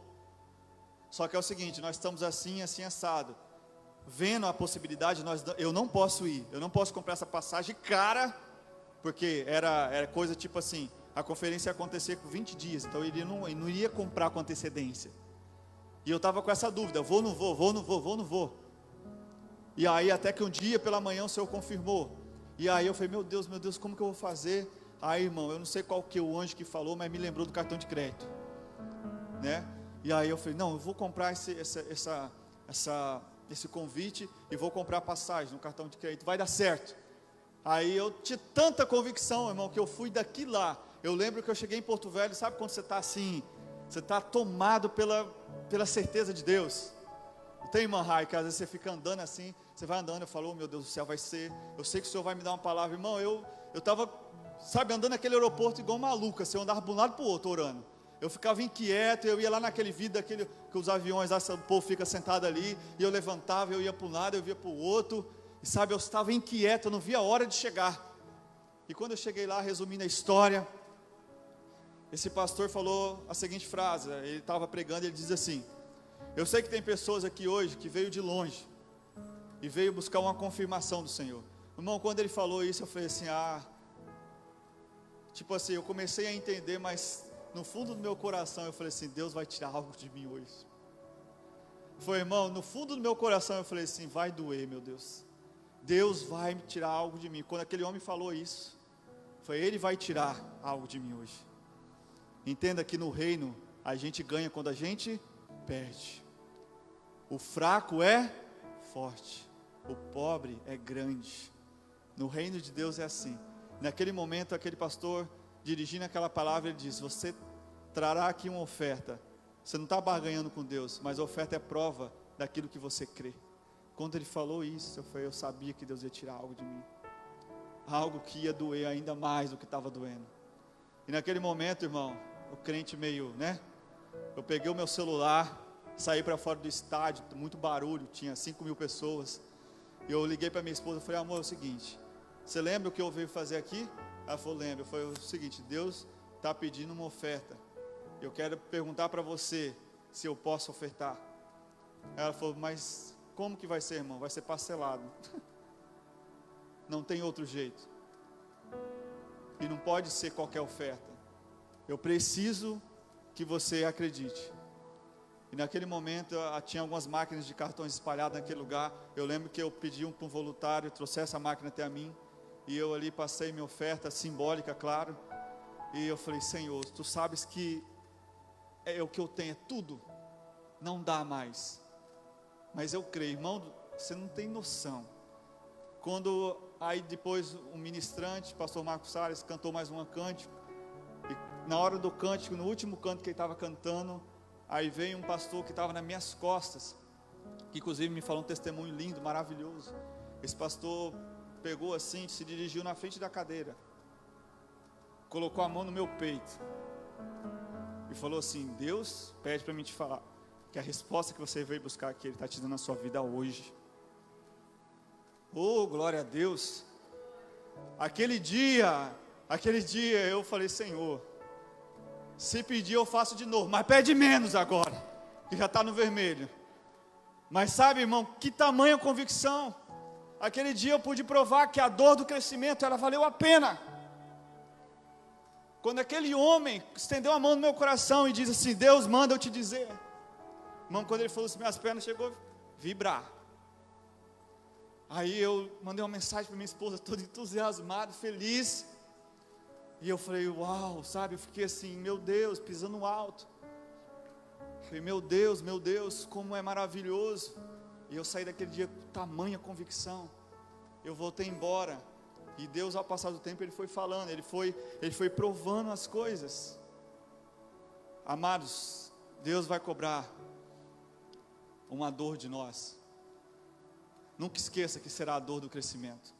Só que é o seguinte, nós estamos assim, assim assado, vendo a possibilidade, eu não posso ir, eu não posso comprar essa passagem cara, porque era coisa tipo assim, a conferência ia acontecer com 20 dias, então ele não iria comprar com antecedência. E eu estava com essa dúvida, vou, não vou, vou, não vou, vou, não vou. E aí até que um dia pela manhã o Senhor confirmou. E aí eu falei, meu Deus, como que eu vou fazer? Aí, irmão, eu não sei qual que é o anjo que falou, mas me lembrou do cartão de crédito, né? E aí eu falei, não, eu vou comprar esse convite e vou comprar passagem no cartão de crédito, vai dar certo. Aí eu tinha tanta convicção, irmão, que eu fui daqui lá. Eu lembro que eu cheguei em Porto Velho, sabe quando você está assim, você está tomado pela certeza de Deus. Não tem Manhai, que às vezes você fica andando assim, você vai andando, eu falo, oh, meu Deus do céu, vai ser, eu sei que o Senhor vai me dar uma palavra. Irmão, eu estava, sabe, andando naquele aeroporto igual maluco, assim, eu andava de um lado para o outro orando. Eu ficava inquieto, eu ia lá naquele vídeo, que os aviões, o povo fica sentado ali, e eu levantava, eu ia para um lado, eu ia para o outro, e sabe, eu estava inquieto, eu não via a hora de chegar. E quando eu cheguei lá, resumindo a história, esse pastor falou a seguinte frase, ele estava pregando, ele diz assim, eu sei que tem pessoas aqui hoje, que veio de longe, e veio buscar uma confirmação do Senhor. Irmão, quando ele falou isso, eu falei assim, tipo assim, eu comecei a entender, mas no fundo do meu coração, eu falei assim, Deus vai tirar algo de mim hoje. Foi, irmão, no fundo do meu coração, eu falei assim, vai doer, meu Deus. Deus vai me tirar algo de mim. Quando aquele homem falou isso, foi, Ele vai tirar algo de mim hoje. Entenda que no reino, a gente ganha quando a gente perde. O fraco é forte, o pobre é grande. No reino de Deus é assim. Naquele momento, aquele pastor, dirigindo aquela palavra, ele diz, você trará aqui uma oferta. Você não está barganhando com Deus, mas a oferta é prova daquilo que você crê. Quando ele falou isso, eu sabia que Deus ia tirar algo de mim. Algo que ia doer ainda mais do que estava doendo. E naquele momento, irmão, o crente meio, né? Eu peguei o meu celular, saí para fora do estádio, muito barulho, tinha 5.000 pessoas. E eu liguei para minha esposa e falei, amor, é o seguinte, você lembra o que eu veio fazer aqui? Ela falou, lembro. Foi o seguinte, Deus está pedindo uma oferta. Eu quero perguntar para você se eu posso ofertar. Ela falou, mas como que vai ser, irmão? Vai ser parcelado. Não tem outro jeito. E não pode ser qualquer oferta. Eu preciso que você acredite. E naquele momento tinha algumas máquinas de cartões espalhadas naquele lugar. Eu lembro que eu pedi para um voluntário trouxer essa máquina até a mim. E eu ali passei minha oferta simbólica, claro. E eu falei, Senhor, Tu sabes que o que eu tenho é tudo. Não dá mais. Mas eu creio, irmão, você não tem noção. Quando aí depois o ministrante, pastor Marcos Salles, cantou mais uma cântico. E na hora do cântico, no último canto que ele estava cantando, aí veio um pastor que estava nas minhas costas, que inclusive me falou um testemunho lindo, maravilhoso. Esse pastor pegou assim, se dirigiu na frente da cadeira, colocou a mão no meu peito e falou assim, Deus pede para mim te falar que a resposta que você veio buscar aqui, Ele está te dando na sua vida hoje. Oh, glória a Deus. Aquele dia eu falei, Senhor, se pedir eu faço de novo, mas pede menos agora, que já está no vermelho. Mas sabe, irmão, que tamanha convicção. Aquele dia eu pude provar que a dor do crescimento, ela valeu a pena. Quando aquele homem estendeu a mão no meu coração e disse assim, Deus manda eu te dizer. Irmão, quando ele falou assim, minhas pernas chegou a vibrar. Aí eu mandei uma mensagem para minha esposa, todo entusiasmado, feliz. E eu falei, uau, sabe, eu fiquei assim, meu Deus, pisando alto. Falei, meu Deus, como é maravilhoso. E eu saí daquele dia com tamanha convicção. Eu voltei embora. E Deus, ao passar do tempo, Ele foi falando, Ele foi provando as coisas. Amados, Deus vai cobrar uma dor de nós. Nunca esqueça que será a dor do crescimento.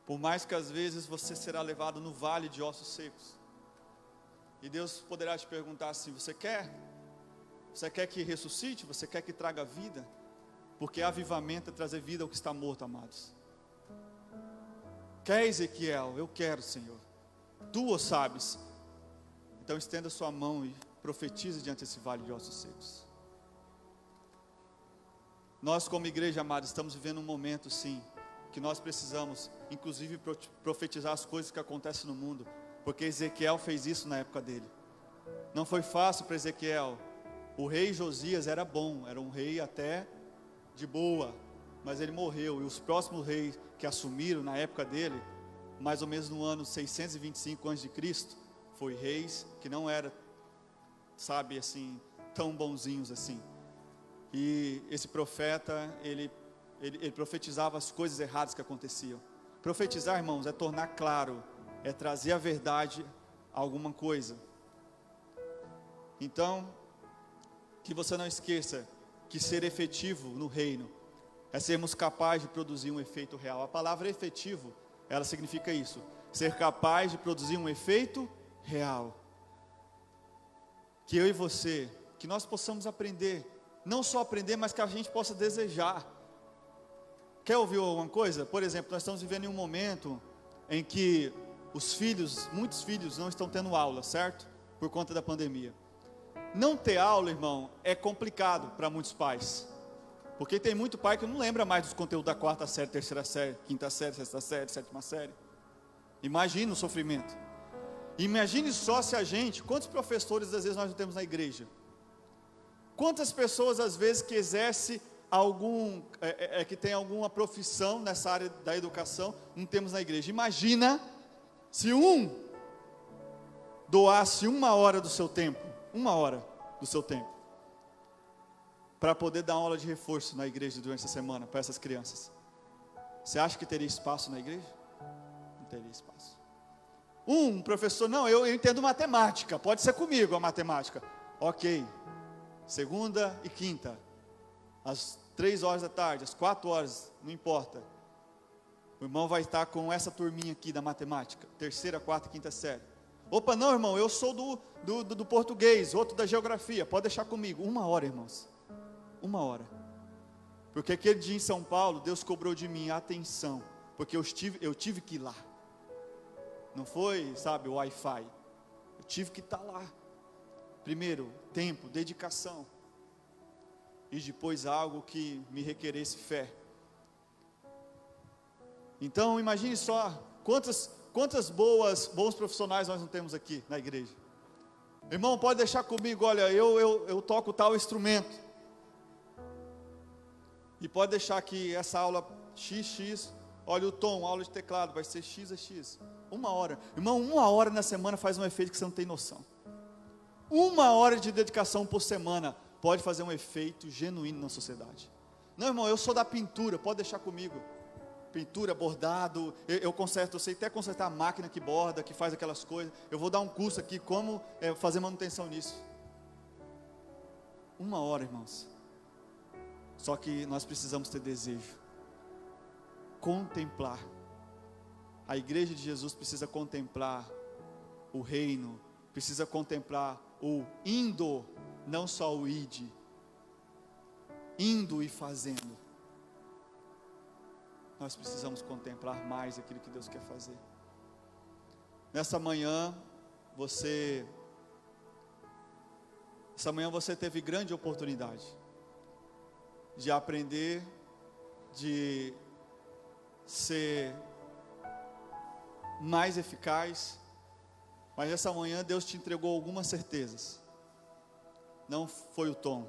Por mais que às vezes você será levado no vale de ossos secos. E Deus poderá te perguntar assim: você quer? Você quer que ressuscite? Você quer que traga vida? Porque avivamento é trazer vida ao que está morto, amados. Quer, Ezequiel? Eu quero, Senhor. Tu o sabes. Então estenda sua mão e profetize diante desse vale de ossos secos. Nós como igreja, amados, estamos vivendo um momento, sim, que nós precisamos, inclusive, profetizar as coisas que acontecem no mundo, porque Ezequiel fez isso na época dele. Não foi fácil para Ezequiel. O rei Josias era bom, era um rei até de boa, mas ele morreu, e os próximos reis que assumiram na época dele, mais ou menos no ano 625 a.C., foi reis que não eram, sabe, assim, tão bonzinhos assim. E esse profeta, ele profetizava as coisas erradas que aconteciam. Profetizar, irmãos, é tornar claro, é trazer a verdade a alguma coisa. Então, que você não esqueça que ser efetivo no reino é sermos capazes de produzir um efeito real. A palavra efetivo, ela significa isso: ser capaz de produzir um efeito real. Que eu e você, que nós possamos aprender, não só aprender, mas que a gente possa desejar. Quer ouvir alguma coisa? Por exemplo, nós estamos vivendo em um momento em que muitos filhos não estão tendo aula, certo? Por conta da pandemia. Não ter aula, irmão, é complicado para muitos pais. Porque tem muito pai que não lembra mais dos conteúdos da 4ª série, 3ª série, 5ª série, 6ª série, 7ª série. Imagina o sofrimento. Imagine só se quantos professores às vezes nós não temos na igreja? Quantas pessoas às vezes que exercem que tem alguma profissão nessa área da educação, não temos na igreja? Imagina se doasse 1 hora do seu tempo, 1 hora do seu tempo, para poder dar uma aula de reforço na igreja durante essa semana, para essas crianças. Você acha que teria espaço na igreja? Não teria espaço. Um professor, não, eu entendo matemática, pode ser comigo a matemática. Ok, segunda e quinta, às 3 horas da tarde, às 4 horas, não importa. O irmão vai estar com essa turminha aqui da matemática, 3ª, 4ª e 5ª série. Opa, não, irmão, eu sou do português, outro da geografia, pode deixar comigo. 1 hora, irmãos, 1 hora. Porque aquele dia em São Paulo, Deus cobrou de mim atenção, porque eu tive que ir lá. Não foi, sabe, o Wi-Fi. Eu tive que estar lá. Primeiro, tempo, dedicação. E depois algo que me requeresse fé. Então, imagine só, quantas bons profissionais nós não temos aqui na igreja. Irmão, pode deixar comigo, olha, eu toco tal instrumento. E pode deixar que essa aula XX, olha o tom, aula de teclado, vai ser X a X. 1 hora. Irmão, 1 hora na semana faz um efeito que você não tem noção. 1 hora de dedicação por semana pode fazer um efeito genuíno na sociedade. Não, irmão, eu sou da pintura, pode deixar comigo. Pintura, bordado, eu sei até consertar a máquina que borda, que faz aquelas coisas. Eu vou dar um curso aqui, como fazer manutenção nisso. 1 hora, irmãos. Só que nós precisamos ter desejo. Contemplar. A igreja de Jesus precisa contemplar o reino, precisa contemplar o indo, não só o ide. Indo e fazendo. Nós precisamos contemplar mais aquilo que Deus quer fazer. Nessa manhã você teve grande oportunidade de aprender, de ser mais eficaz, mas essa manhã Deus te entregou algumas certezas. Não foi o tom.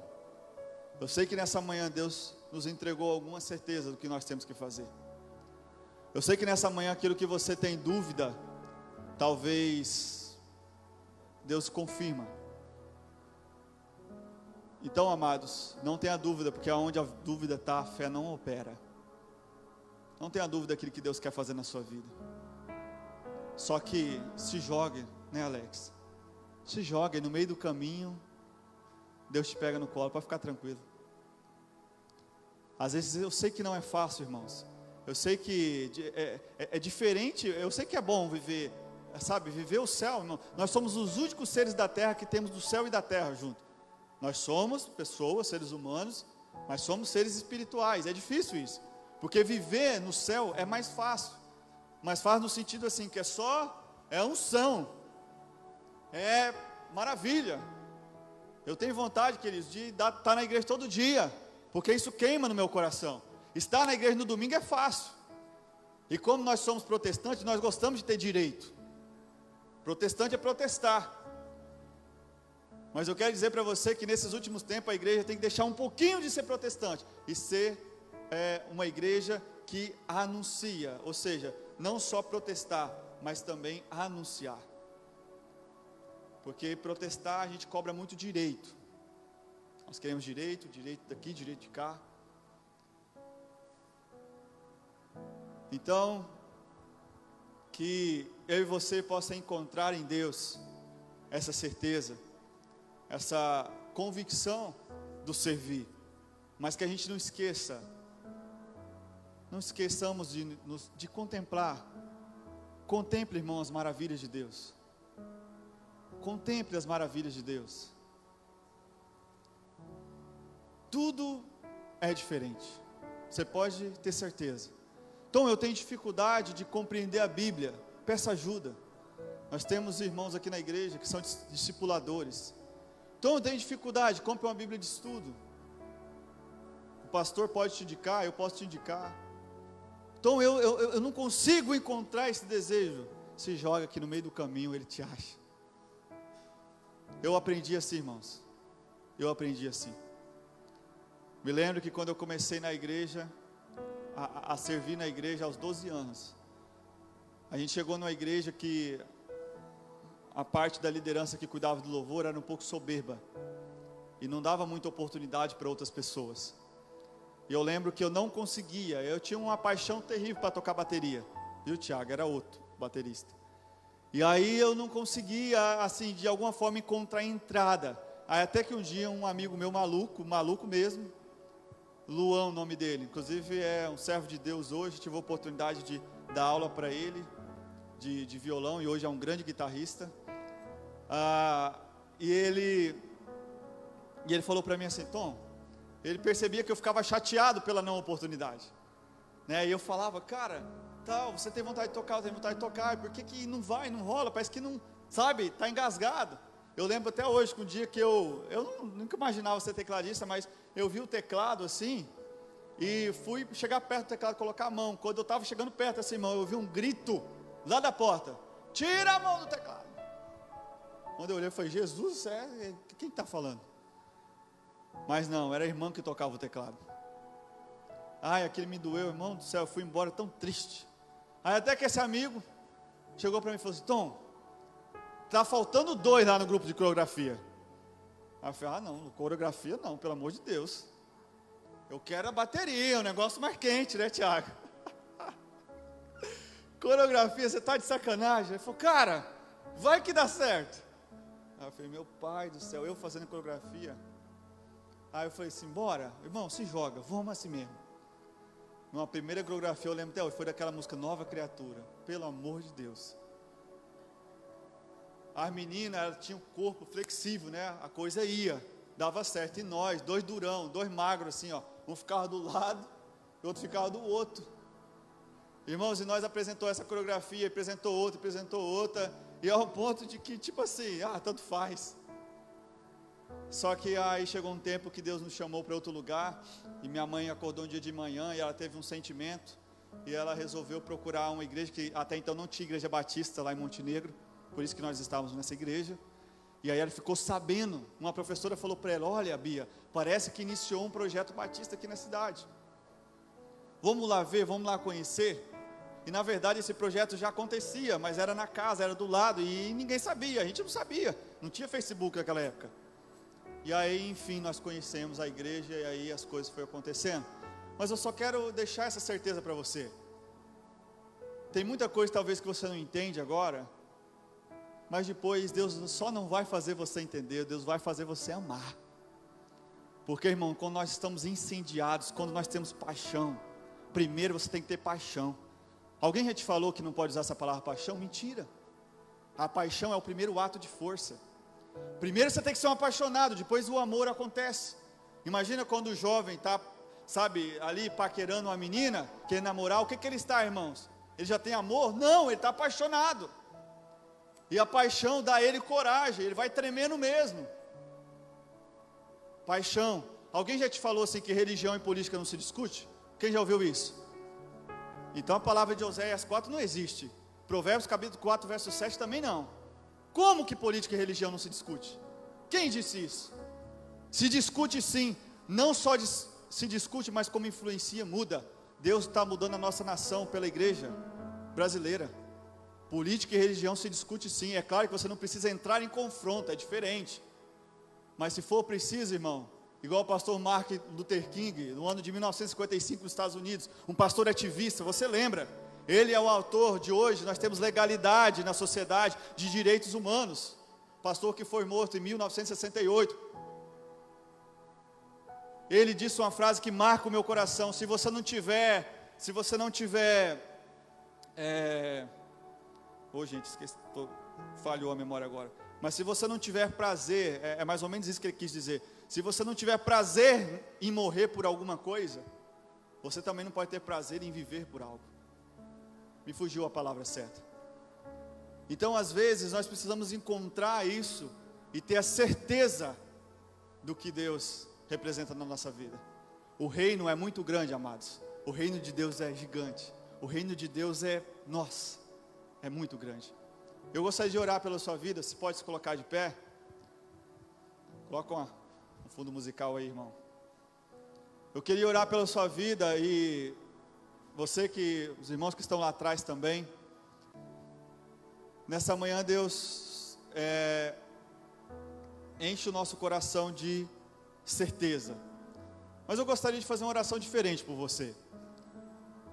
Eu sei que nessa manhã Deus nos entregou algumas certezas do que nós temos que fazer. Eu sei que nessa manhã aquilo que você tem dúvida, talvez Deus confirma. Então, amados, não tenha dúvida, porque aonde a dúvida está, a fé não opera. Não tenha dúvida daquilo que Deus quer fazer na sua vida. Só que se jogue, né, Alex? Se jogue no meio do caminho, Deus te pega no colo, pode ficar tranquilo. Às vezes eu sei que não é fácil, irmãos. Eu sei que é diferente, eu sei que é bom viver sabe, viver o céu. Nós somos os únicos seres da terra que temos do céu e da terra junto. Nós somos pessoas, seres humanos, mas somos seres espirituais. É difícil isso, porque viver no céu é mais fácil. Mais fácil no sentido assim, que é unção, é maravilha. Eu tenho vontade, queridos, de estar na igreja todo dia, porque isso queima no meu coração. Estar na igreja no domingo é fácil. E como nós somos protestantes, nós gostamos de ter direito. Protestante é protestar. Mas eu quero dizer para você que nesses últimos tempos a igreja tem que deixar um pouquinho de ser protestante e ser uma igreja que anuncia, ou seja, não só protestar, mas também anunciar. Porque protestar a gente cobra muito direito. Nós queremos direito daqui, direito de cá. Então, que eu e você possa encontrar em Deus essa certeza, essa convicção do servir, mas que a gente não esqueçamos de contemplar. Contemple, irmão, as maravilhas de Deus. Contemple as maravilhas de Deus. Tudo é diferente, você pode ter certeza. Então eu tenho dificuldade de compreender a Bíblia, peça ajuda. Nós temos irmãos aqui na igreja que são discipuladores. Então eu tenho dificuldade, compre uma Bíblia de estudo. O pastor pode te indicar, eu posso te indicar. Então eu não consigo encontrar esse desejo. Se joga aqui no meio do caminho, ele te acha. Eu aprendi assim, irmãos. Eu aprendi assim. Me lembro que quando eu comecei na igreja, a servir na igreja aos 12 anos, a gente chegou numa igreja que a parte da liderança que cuidava do louvor era um pouco soberba e não dava muita oportunidade para outras pessoas. E eu lembro que eu não conseguia, eu tinha uma paixão terrível para tocar bateria, e o Thiago era outro baterista. E aí eu não conseguia, assim, de alguma forma encontrar entrada. Aí até que um dia um amigo meu maluco mesmo, Luan, o nome dele, inclusive é um servo de Deus hoje, tive a oportunidade de dar aula para ele, de violão, e hoje é um grande guitarrista. E ele falou para mim assim, Tom, ele percebia que eu ficava chateado pela não oportunidade, né? E eu falava, cara, você tem vontade de tocar, eu tenho vontade de tocar, por que não vai, não rola, parece que não, sabe, está engasgado. Eu lembro até hoje que um dia que eu nunca imaginava ser tecladista, mas eu vi o teclado assim, e fui chegar perto do teclado, colocar a mão. Quando eu estava chegando perto assim, irmão, eu ouvi um grito lá da porta, tira a mão do teclado. Quando eu olhei, eu falei, Jesus, quem está falando? Mas não, era a irmã que tocava o teclado. Ai, aquele me doeu, irmão do céu, eu fui embora tão triste. Aí até que esse amigo chegou para mim e falou assim, Tom, está faltando 2 lá no grupo de coreografia. Aí eu falei, não, coreografia não, pelo amor de Deus. Eu quero a bateria, um negócio mais quente, né, Thiago? Coreografia, você está de sacanagem? Ele falou, cara, vai que dá certo. Aí eu falei, meu pai do céu, eu fazendo coreografia. Aí eu falei assim, bora, irmão, se joga, vamos assim mesmo. Numa primeira coreografia, eu lembro até hoje, foi daquela música Nova Criatura, pelo amor de Deus. As meninas, elas tinham um corpo flexível, né? A coisa ia, dava certo. E nós, 2 durão, 2 magros assim, ó. Um ficava do lado, e o outro ficava do outro. Irmãos, e nós apresentou essa coreografia, apresentou outra, e ao ponto de que, tipo assim, tanto faz. Só que aí chegou um tempo que Deus nos chamou para outro lugar, e minha mãe acordou um dia de manhã, e ela teve um sentimento, e ela resolveu procurar uma igreja, que até então não tinha igreja batista lá em Montenegro, por isso que nós estávamos nessa igreja. E aí ela ficou sabendo, uma professora falou para ela, olha Bia, parece que iniciou um projeto batista aqui na cidade, vamos lá ver, vamos lá conhecer. E na verdade esse projeto já acontecia, mas era na casa, era do lado, e ninguém sabia, a gente não sabia, não tinha Facebook naquela época. E aí enfim nós conhecemos a igreja, e aí as coisas foram acontecendo. Mas eu só quero deixar essa certeza para você, tem muita coisa talvez que você não entende agora, mas depois Deus só não vai fazer você entender, Deus vai fazer você amar. Porque, irmão, quando nós estamos incendiados, quando nós temos paixão, primeiro você tem que ter paixão. Alguém já te falou que não pode usar essa palavra paixão? Mentira. A paixão é o primeiro ato de força. Primeiro você tem que ser um apaixonado, depois o amor acontece. Imagina quando o jovem está, sabe, ali paquerando uma menina, quer namorar, o que ele está, irmãos? Ele já tem amor? Não, ele está apaixonado. E a paixão dá a ele coragem, ele vai tremendo mesmo. Paixão. Alguém já te falou assim que religião e política não se discute? Quem já ouviu isso? Então a palavra de Oséias 4 não existe. Provérbios capítulo 4, verso 7 também não. Como que política e religião não se discute? Quem disse isso? Se discute sim, não só se discute, mas como influencia, muda. Deus está mudando a nossa nação pela igreja brasileira. Política e religião se discute sim, é claro que você não precisa entrar em confronto, é diferente. Mas se for preciso, irmão, igual o pastor Martin Luther King, no ano de 1955 nos Estados Unidos, um pastor ativista, você lembra? Ele é o autor de hoje, nós temos legalidade na sociedade de direitos humanos. Pastor que foi morto em 1968. Ele disse uma frase que marca o meu coração: se você não tiver, gente, esqueci, falhou a memória agora. Mas se você não tiver prazer, é mais ou menos isso que ele quis dizer. Se você não tiver prazer em morrer por alguma coisa, você também não pode ter prazer em viver por algo. Me fugiu a palavra certa. Então, às vezes, nós precisamos encontrar isso e ter a certeza do que Deus representa na nossa vida. O reino é muito grande, amados. O reino de Deus é gigante. O reino de Deus é muito grande. Eu gostaria de orar pela sua vida. Se pode se colocar de pé. Coloca um fundo musical aí, irmão. Eu queria orar pela sua vida e os irmãos que estão lá atrás também. Nessa manhã, Deus enche o nosso coração de certeza. Mas eu gostaria de fazer uma oração diferente por você.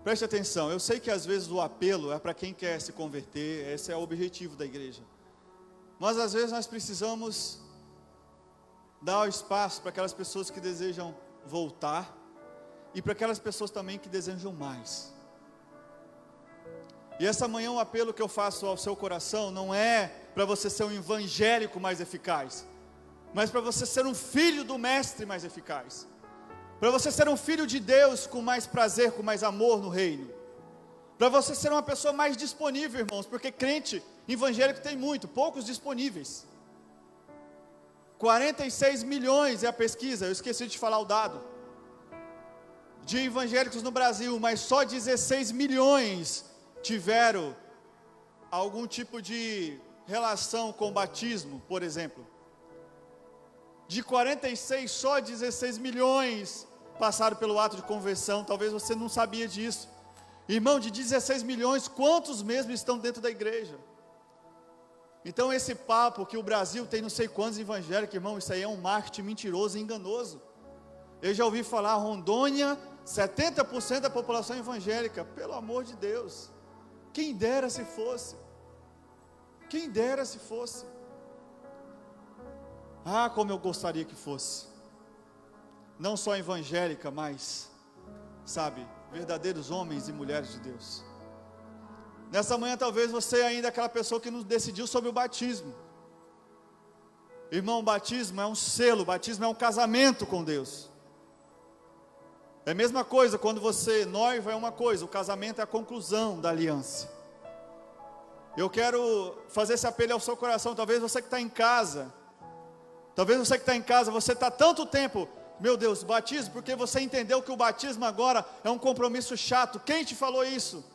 Preste atenção, eu sei que às vezes o apelo é para quem quer se converter, esse é o objetivo da igreja. Mas às vezes nós precisamos dar o espaço para aquelas pessoas que desejam voltar e para aquelas pessoas também que desejam mais. E essa manhã o apelo que eu faço ao seu coração não é para você ser um evangélico mais eficaz, mas para você ser um filho do mestre mais eficaz, para você ser um filho de Deus com mais prazer, com mais amor no reino, para você ser uma pessoa mais disponível, irmãos, porque crente evangélico tem muito, poucos disponíveis. 46 milhões é a pesquisa, eu esqueci de falar o dado, de evangélicos no Brasil, mas só 16 milhões tiveram algum tipo de relação com o batismo, por exemplo. De 46, só 16 milhões passaram pelo ato de conversão. Talvez você não sabia disso. Irmão, de 16 milhões, quantos mesmo estão dentro da igreja? Então esse papo que o Brasil tem não sei quantos evangélicos, irmão, isso aí é um marketing mentiroso e enganoso. Eu já ouvi falar, Rondônia, 70% da população evangélica. Pelo amor de Deus, quem dera se fosse. Quem dera se fosse. Ah, como eu gostaria que fosse. Não só evangélica, mas, sabe, verdadeiros homens e mulheres de Deus. Nessa manhã talvez você ainda é aquela pessoa que não decidiu sobre o batismo. Irmão, o batismo é um selo, o batismo é um casamento com Deus. É a mesma coisa, quando você noiva é uma coisa, o casamento é a conclusão da aliança. Eu quero fazer esse apelo ao seu coração. Talvez você que está em casa, você está tanto tempo, meu Deus, batismo, porque você entendeu que o batismo agora é um compromisso chato. Quem te falou isso?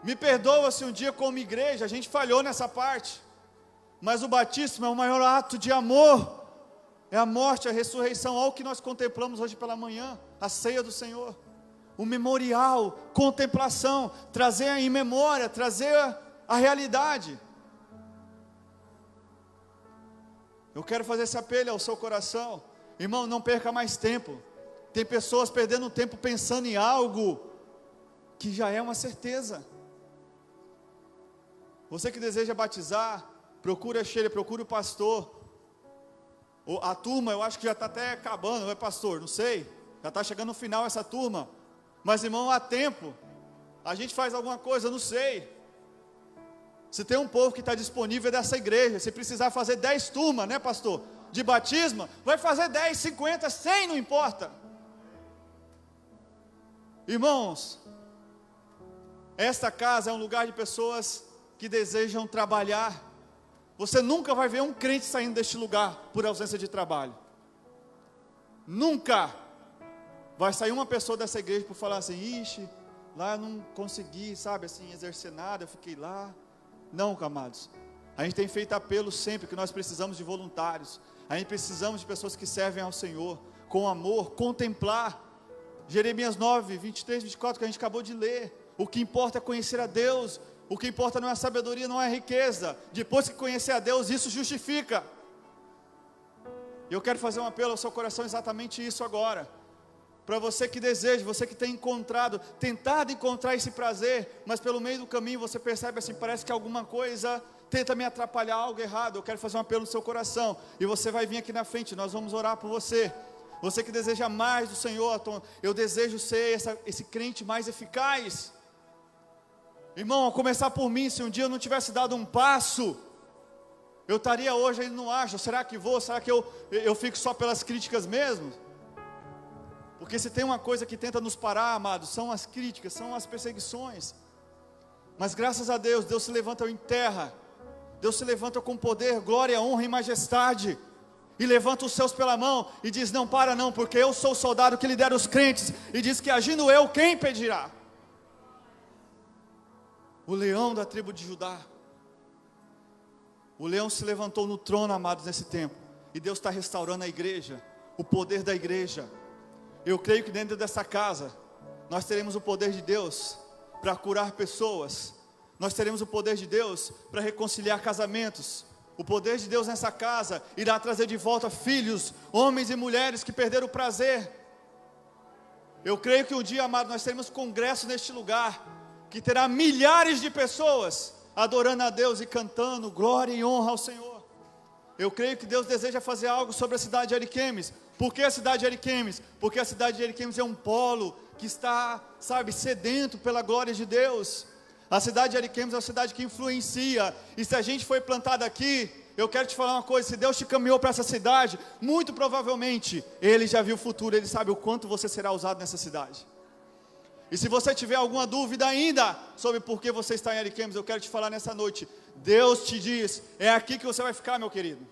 Me perdoa se um dia como igreja a gente falhou nessa parte, mas o batismo é o maior ato de amor. É a morte, a ressurreição, olha o que nós contemplamos hoje pela manhã, a ceia do Senhor, o memorial, contemplação, trazer em memória, trazer a realidade. Eu quero fazer esse apelo ao seu coração, irmão, não perca mais tempo. Tem pessoas perdendo tempo pensando em algo que já é uma certeza. Você que deseja batizar, procura a Sheila, procura o pastor. A turma, eu acho que já está até acabando, não é, pastor? Não sei, já está chegando no final essa turma. Mas, irmão, há tempo. A gente faz alguma coisa, não sei. Se tem um povo que está disponível dessa igreja, se precisar fazer 10 turmas, né, pastor? De batismo, vai fazer 10, 50, 100, não importa. Irmãos, esta casa é um lugar de pessoas que desejam trabalhar. Você nunca vai ver um crente saindo deste lugar por ausência de trabalho. Nunca vai sair uma pessoa dessa igreja por falar assim: ixi, lá eu não consegui, sabe, assim, exercer nada, eu fiquei lá. Não, amados. A gente tem feito apelo sempre que nós precisamos de voluntários. A gente precisamos de pessoas que servem ao Senhor com amor, contemplar. Jeremias 9, 23, 24, que a gente acabou de ler. O que importa é conhecer a Deus. O que importa não é a sabedoria, não é a riqueza. Depois que conhecer a Deus, isso justifica. E eu quero fazer um apelo ao seu coração, exatamente isso agora. Para você que deseja, você que tem tentado encontrar esse prazer, mas pelo meio do caminho você percebe assim, parece que alguma coisa tenta me atrapalhar, algo errado. Eu quero fazer um apelo no seu coração, e você vai vir aqui na frente, nós vamos orar por você. Você que deseja mais do Senhor, eu desejo ser esse crente mais eficaz. Irmão, a começar por mim, se um dia eu não tivesse dado um passo, eu estaria hoje aí no acho, será que vou, será que eu fico só pelas críticas mesmo? Porque se tem uma coisa que tenta nos parar, amados, são as críticas, são as perseguições. Mas graças a Deus, Deus se levanta em terra, Deus se levanta com poder, glória, honra e majestade, e levanta os seus pela mão, e diz: não para não, porque eu sou o soldado que lidera os crentes, e diz que agindo eu, quem impedirá? O leão da tribo de Judá, o leão se levantou no trono, amados, nesse tempo, e Deus está restaurando a igreja, o poder da igreja. Eu creio que dentro dessa casa, nós teremos o poder de Deus para curar pessoas, nós teremos o poder de Deus para reconciliar casamentos. O poder de Deus nessa casa irá trazer de volta filhos, homens e mulheres que perderam o prazer. Eu creio que um dia, amado, nós teremos congresso neste lugar, que terá milhares de pessoas adorando a Deus e cantando glória e honra ao Senhor. Eu creio que Deus deseja fazer algo sobre a cidade de Ariquemes. Por que a cidade de Ariquemes? Porque a cidade de Ariquemes é um polo que está, sabe, sedento pela glória de Deus. A cidade de Ariquemes é uma cidade que influencia, e se a gente foi plantado aqui, eu quero te falar uma coisa: se Deus te caminhou para essa cidade, muito provavelmente Ele já viu o futuro, Ele sabe o quanto você será usado nessa cidade. E se você tiver alguma dúvida ainda sobre por que você está em Ariquemes, eu quero te falar nessa noite: Deus te diz, é aqui que você vai ficar, meu querido.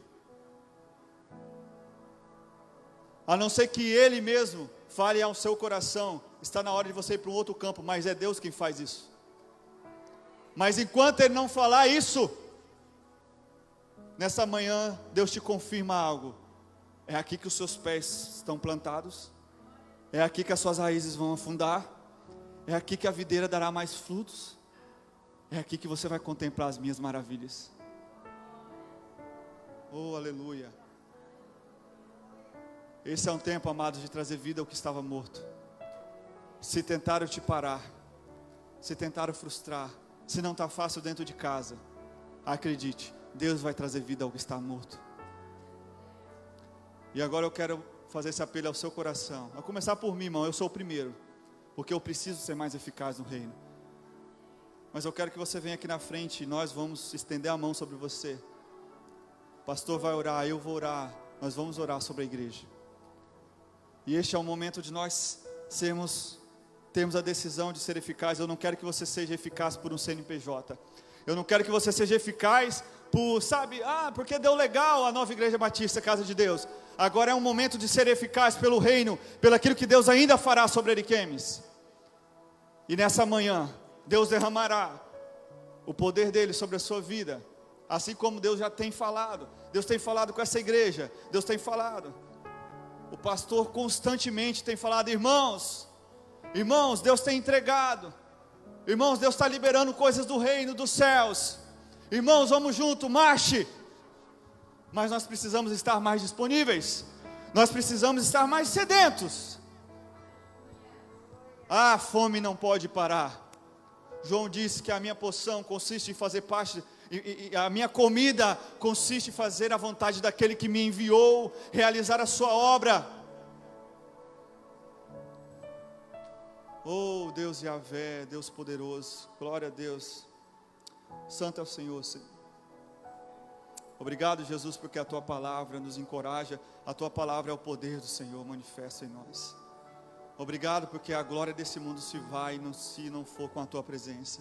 A não ser que Ele mesmo fale ao seu coração, está na hora de você ir para um outro campo, mas é Deus quem faz isso. Mas enquanto Ele não falar isso, nessa manhã Deus te confirma algo: é aqui que os seus pés estão plantados, é aqui que as suas raízes vão afundar, é aqui que a videira dará mais frutos, é aqui que você vai contemplar as minhas maravilhas. Oh, aleluia. Esse é um tempo, amados, de trazer vida ao que estava morto. Se tentaram te parar, se tentaram frustrar, se não está fácil dentro de casa, acredite, Deus vai trazer vida ao que está morto. E agora eu quero fazer esse apelo ao seu coração, a começar por mim, irmão. Eu sou o primeiro, porque eu preciso ser mais eficaz no reino. Mas eu quero que você venha aqui na frente, e nós vamos estender a mão sobre você. O pastor vai orar, eu vou orar, nós vamos orar sobre a igreja. E este é o momento de nós termos a decisão de ser eficaz. Eu não quero que você seja eficaz por um CNPJ. Eu não quero que você seja eficaz por, sabe, porque deu legal a Nova Igreja Batista, Casa de Deus. Agora é um momento de ser eficaz pelo reino, pelo aquilo que Deus ainda fará sobre Ariquemes. E nessa manhã, Deus derramará o poder dele sobre a sua vida, assim como Deus já tem falado. Deus tem falado com essa igreja, Deus tem falado. O pastor constantemente tem falado: irmãos, Deus tem entregado. Irmãos, Deus está liberando coisas do reino dos céus. Irmãos, vamos junto, marche. Mas nós precisamos estar mais disponíveis. Nós precisamos estar mais sedentos. A fome não pode parar. João disse que a minha porção consiste em fazer parte, e a minha comida consiste em fazer a vontade daquele que me enviou, realizar a sua obra. Oh, Deus Yahvé, Deus poderoso, glória a Deus. Santo é o Senhor, Senhor. Obrigado, Jesus, porque a Tua palavra nos encoraja. A Tua palavra é o poder do Senhor manifesto em nós. Obrigado porque a glória desse mundo se vai se não for com a Tua presença.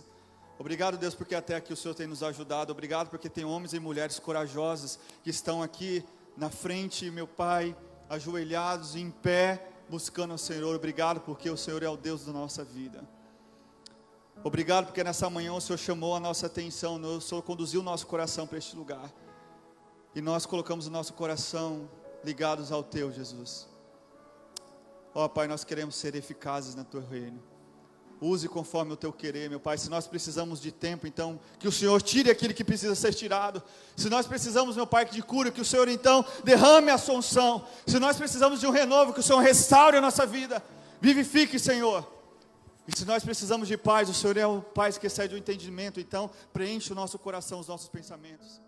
Obrigado, Deus, porque até aqui o Senhor tem nos ajudado. Obrigado porque tem homens e mulheres corajosos que estão aqui na frente, meu Pai, ajoelhados, em pé, buscando o Senhor. Obrigado porque o Senhor é o Deus da nossa vida. Obrigado porque nessa manhã o Senhor chamou a nossa atenção, o Senhor conduziu o nosso coração para este lugar. E nós colocamos o nosso coração ligados ao Teu, Jesus. Ó Pai, nós queremos ser eficazes no Teu reino. Use conforme o Teu querer, meu Pai. Se nós precisamos de tempo, então, que o Senhor tire aquilo que precisa ser tirado. Se nós precisamos, meu Pai, de cura, que o Senhor então derrame a sua unção. Se nós precisamos de um renovo, que o Senhor restaure a nossa vida. Vivifique, Senhor. E se nós precisamos de paz, o Senhor é o paz que excede o entendimento. Então, preenche o nosso coração, os nossos pensamentos.